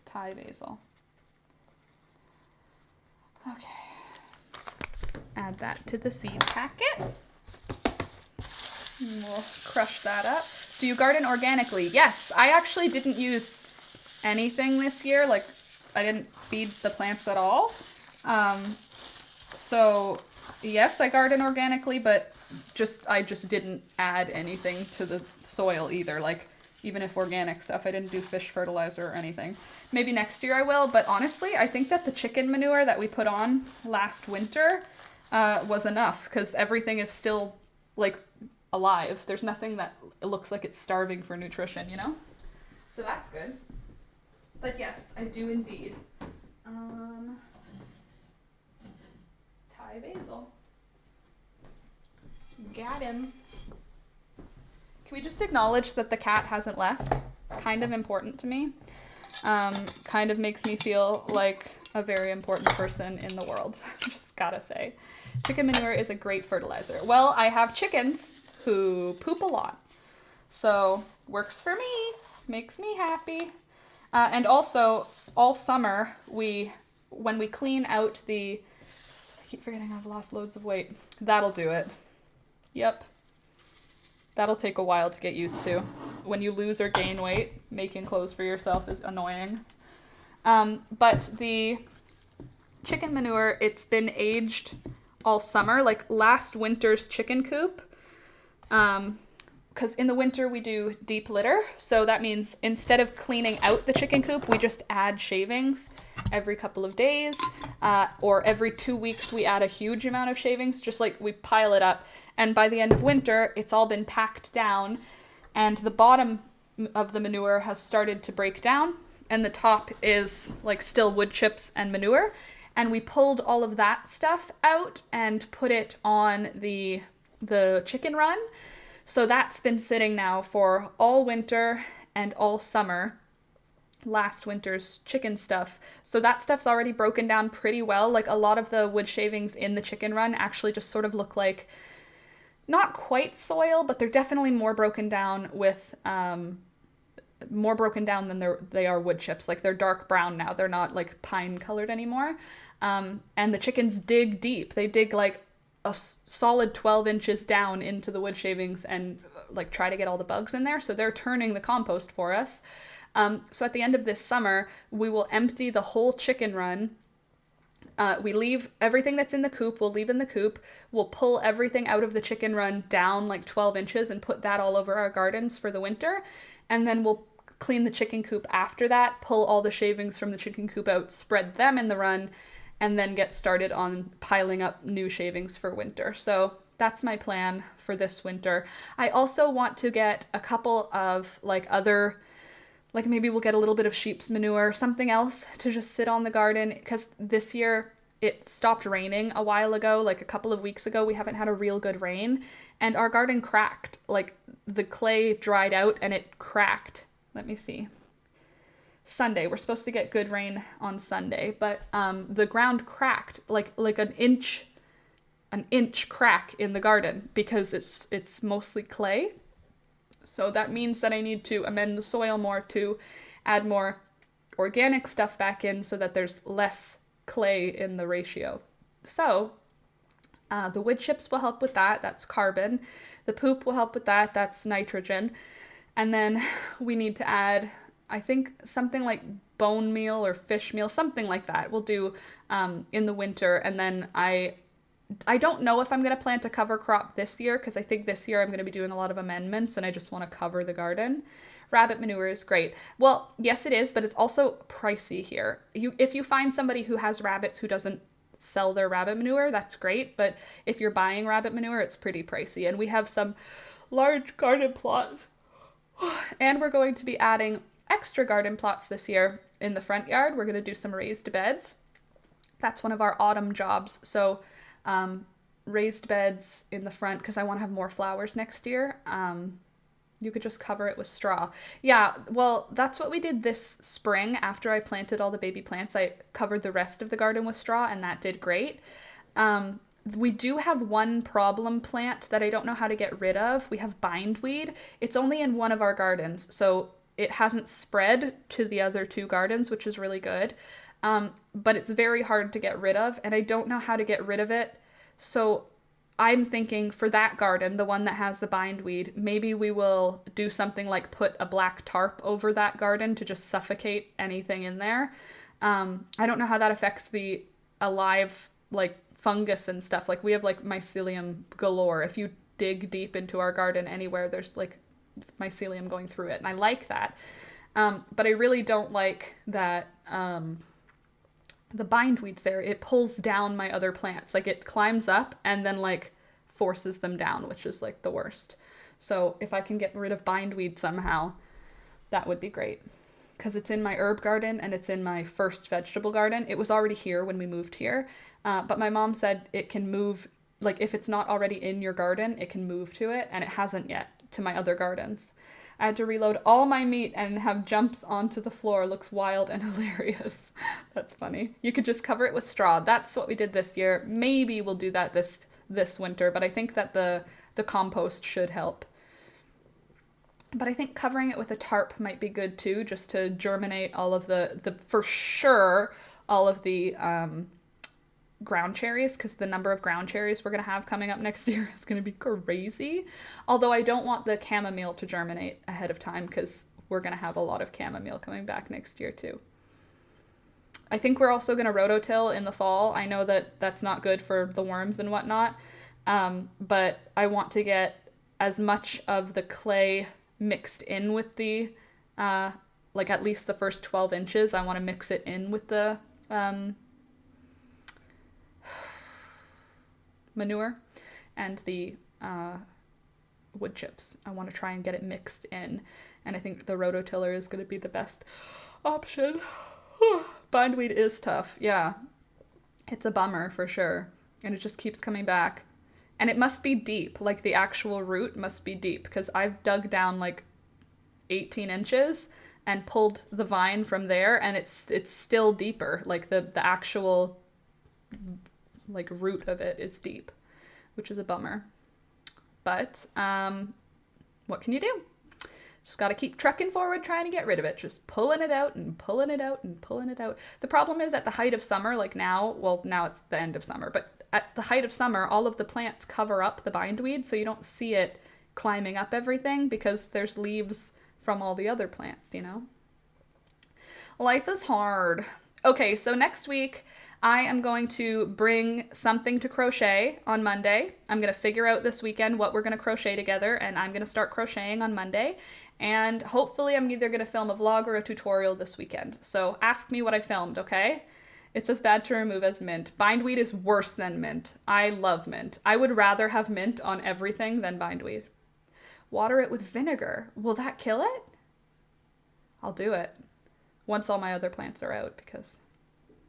Thai basil. Okay. Add that to the seed packet. And we'll crush that up. Do you garden organically? Yes, I actually didn't use anything this year. Like, I didn't feed the plants at all. So yes, I garden organically, but I just didn't add anything to the soil either. Like, even if organic stuff, I didn't do fish fertilizer or anything. Maybe next year I will, but honestly, I think that the chicken manure that we put on last winter was enough, because everything is still, like, alive. There's nothing that looks like it's starving for nutrition, you know? So that's good. But yes, I do indeed. Thai basil. Got him. Can we just acknowledge that the cat hasn't left? Kind of important to me. Kind of makes me feel like a very important person in the world. Just gotta say. Chicken manure is a great fertilizer. Well, I have chickens who poop a lot. So, works for me. Makes me happy. And also, all summer, when we clean out I keep forgetting I've lost loads of weight. That'll do it. Yep. That'll take a while to get used to. When you lose or gain weight, making clothes for yourself is annoying. But the chicken manure, it's been aged all summer, like last winter's chicken coop. Because in the winter we do deep litter. So that means instead of cleaning out the chicken coop, we just add shavings every couple of days. Or every 2 weeks we add a huge amount of shavings, just like we pile it up. And by the end of winter, it's all been packed down, and the bottom of the manure has started to break down, and the top is like still wood chips and manure. And we pulled all of that stuff out and put it on the chicken run. So that's been sitting now for all winter and all summer. Last winter's chicken stuff. So that stuff's already broken down pretty well. Like, a lot of the wood shavings in the chicken run actually just sort of look like, not quite soil, but they're definitely more broken down than they are wood chips. Like, they're dark brown now. They're not like pine colored anymore. And the chickens dig deep. They dig like a solid 12 inches down into the wood shavings and like try to get all the bugs in there. So they're turning the compost for us. So at the end of this summer, we will empty the whole chicken run. We leave everything that's in the coop, we'll leave in the coop. We'll pull everything out of the chicken run down like 12 inches and put that all over our gardens for the winter. And then we'll clean the chicken coop after that, pull all the shavings from the chicken coop out, spread them in the run, and then get started on piling up new shavings for winter. So that's my plan for this winter. I also want to get a couple of like other, like maybe we'll get a little bit of sheep's manure, something else to just sit on the garden, because this year it stopped raining a while ago, like a couple of weeks ago. We haven't had a real good rain, and our garden cracked. Like, the clay dried out and it cracked. Let me see. Sunday, we're supposed to get good rain on Sunday, but the ground cracked like an inch crack in the garden because it's mostly clay. So that means that I need to amend the soil more to add more organic stuff back in so that there's less clay in the ratio. So the wood chips will help with that. That's carbon. The poop will help with that. That's nitrogen. And then we need to add, I think, something like bone meal or fish meal, something like that. We'll do in the winter. And then I don't know if I'm going to plant a cover crop this year, because I think this year I'm going to be doing a lot of amendments and I just want to cover the garden. Rabbit manure is great. Well, yes, it is, but it's also pricey here. If you find somebody who has rabbits who doesn't sell their rabbit manure, that's great. But if you're buying rabbit manure, it's pretty pricey. And we have some large garden plots. And we're going to be adding extra garden plots this year in the front yard. We're going to do some raised beds. That's one of our autumn jobs. So raised beds in the front, because I want to have more flowers next year. You could just cover it with straw. Yeah, well, that's what we did this spring. After I planted all the baby plants, I covered the rest of the garden with straw, and that did great. We do have one problem plant that I don't know how to get rid of. We have bindweed. It's only in one of our gardens, so it hasn't spread to the other two gardens, which is really good. But it's very hard to get rid of, and I don't know how to get rid of it. So I'm thinking for that garden, the one that has the bindweed, maybe we will do something like put a black tarp over that garden to just suffocate anything in there. I don't know how that affects the alive, like, fungus and stuff. Like, we have like mycelium galore. If you dig deep into our garden anywhere, there's like mycelium going through it, and I like that. But I really don't like that the bindweed's there. It pulls down my other plants. Like, it climbs up and then like forces them down, which is like the worst. So if I can get rid of bindweed somehow, that would be great. Because it's in my herb garden and it's in my first vegetable garden. It was already here when we moved here. But my mom said it can move, like if it's not already in your garden, it can move to it, and it hasn't yet to my other gardens. I had to reload all my meat and have jumps onto the floor. Looks wild and hilarious. That's funny. You could just cover it with straw. That's what we did this year. Maybe we'll do that this winter, but I think that the compost should help. But I think covering it with a tarp might be good too, just to germinate all of the for sure, all of the ground cherries, because the number of ground cherries we're going to have coming up next year is going to be crazy. Although I don't want the chamomile to germinate ahead of time, because we're going to have a lot of chamomile coming back next year too. I think we're also going to rototill in the fall. I know that that's not good for the worms and whatnot, but I want to get as much of the clay mixed in with the, like at least the first 12 inches. I want to mix it in with the manure and the wood chips. I want to try and get it mixed in, and I think the rototiller is going to be the best option. Bindweed is tough, yeah. It's a bummer for sure, and it just keeps coming back. And it must be deep, like the actual root must be deep, because I've dug down like 18 inches and pulled the vine from there, and it's still deeper. Like the actual like root of it is deep, which is a bummer. But what can you do? Just got to keep trucking forward, trying to get rid of it. Just pulling it out and pulling it out and pulling it out. The problem is at the height of summer, like now, well, now it's the end of summer, but at the height of summer, all of the plants cover up the bindweed, so you don't see it climbing up everything because there's leaves from all the other plants, you know? Life is hard. Okay, so next week, I am going to bring something to crochet on Monday. I'm going to figure out this weekend what we're going to crochet together, and I'm going to start crocheting on Monday. And hopefully I'm either going to film a vlog or a tutorial this weekend. So ask me what I filmed, okay? It's as bad to remove as mint. Bindweed is worse than mint. I love mint. I would rather have mint on everything than bindweed. Water it with vinegar. Will that kill it? I'll do it once all my other plants are out, because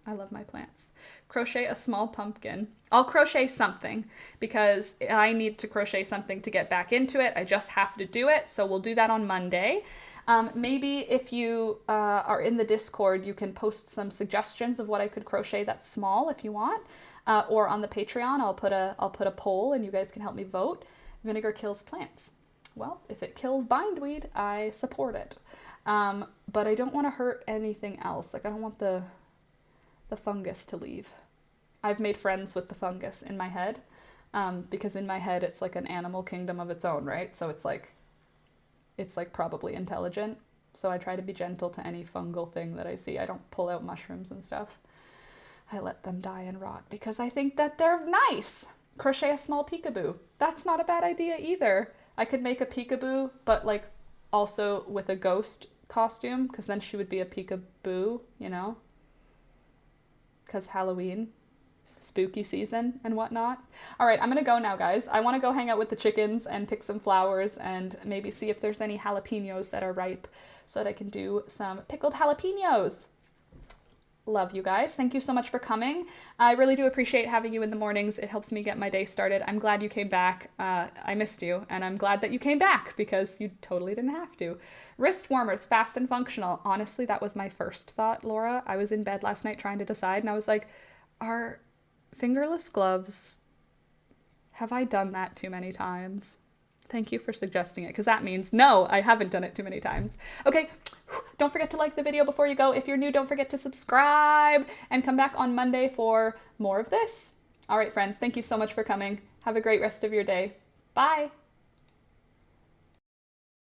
I love my plants. Crochet a small pumpkin. I'll crochet something because I need to crochet something to get back into it. I just have to do it. So we'll do that on Monday. Maybe if you are in the Discord, you can post some suggestions of what I could crochet that's small if you want. Or on the Patreon, I'll put a poll and you guys can help me vote. Vinegar kills plants. Well, if it kills bindweed, I support it. But I don't want to hurt anything else. Like, I don't want the the fungus to leave. I've made friends with the fungus in my head, because in my head it's like an animal kingdom of its own, right? So it's like probably intelligent. So I try to be gentle to any fungal thing that I see. I don't pull out mushrooms and stuff. I let them die and rot because I think that they're nice. Crochet a small peekaboo. That's not a bad idea either. I could make a peekaboo, but like also with a ghost costume, because then she would be a peekaboo, you know? Because Halloween, spooky season and whatnot. All right, I'm gonna go now, guys. I want to go hang out with the chickens and pick some flowers and maybe see if there's any jalapenos that are ripe so that I can do some pickled jalapenos. Love you guys. Thank you so much for coming. I really do appreciate having you in the mornings. It helps me get my day started. I'm glad you came back. I missed you, and I'm glad that you came back because you totally didn't have to. Wrist warmers, fast and functional. Honestly, that was my first thought, Laura. I was in bed last night trying to decide, and I was like, are fingerless gloves, have I done that too many times? Thank you for suggesting it, because that means no, I haven't done it too many times. Okay, don't forget to like the video before you go. If you're new, don't forget to subscribe and come back on Monday for more of this. All right, friends, thank you so much for coming. Have a great rest of your day. Bye.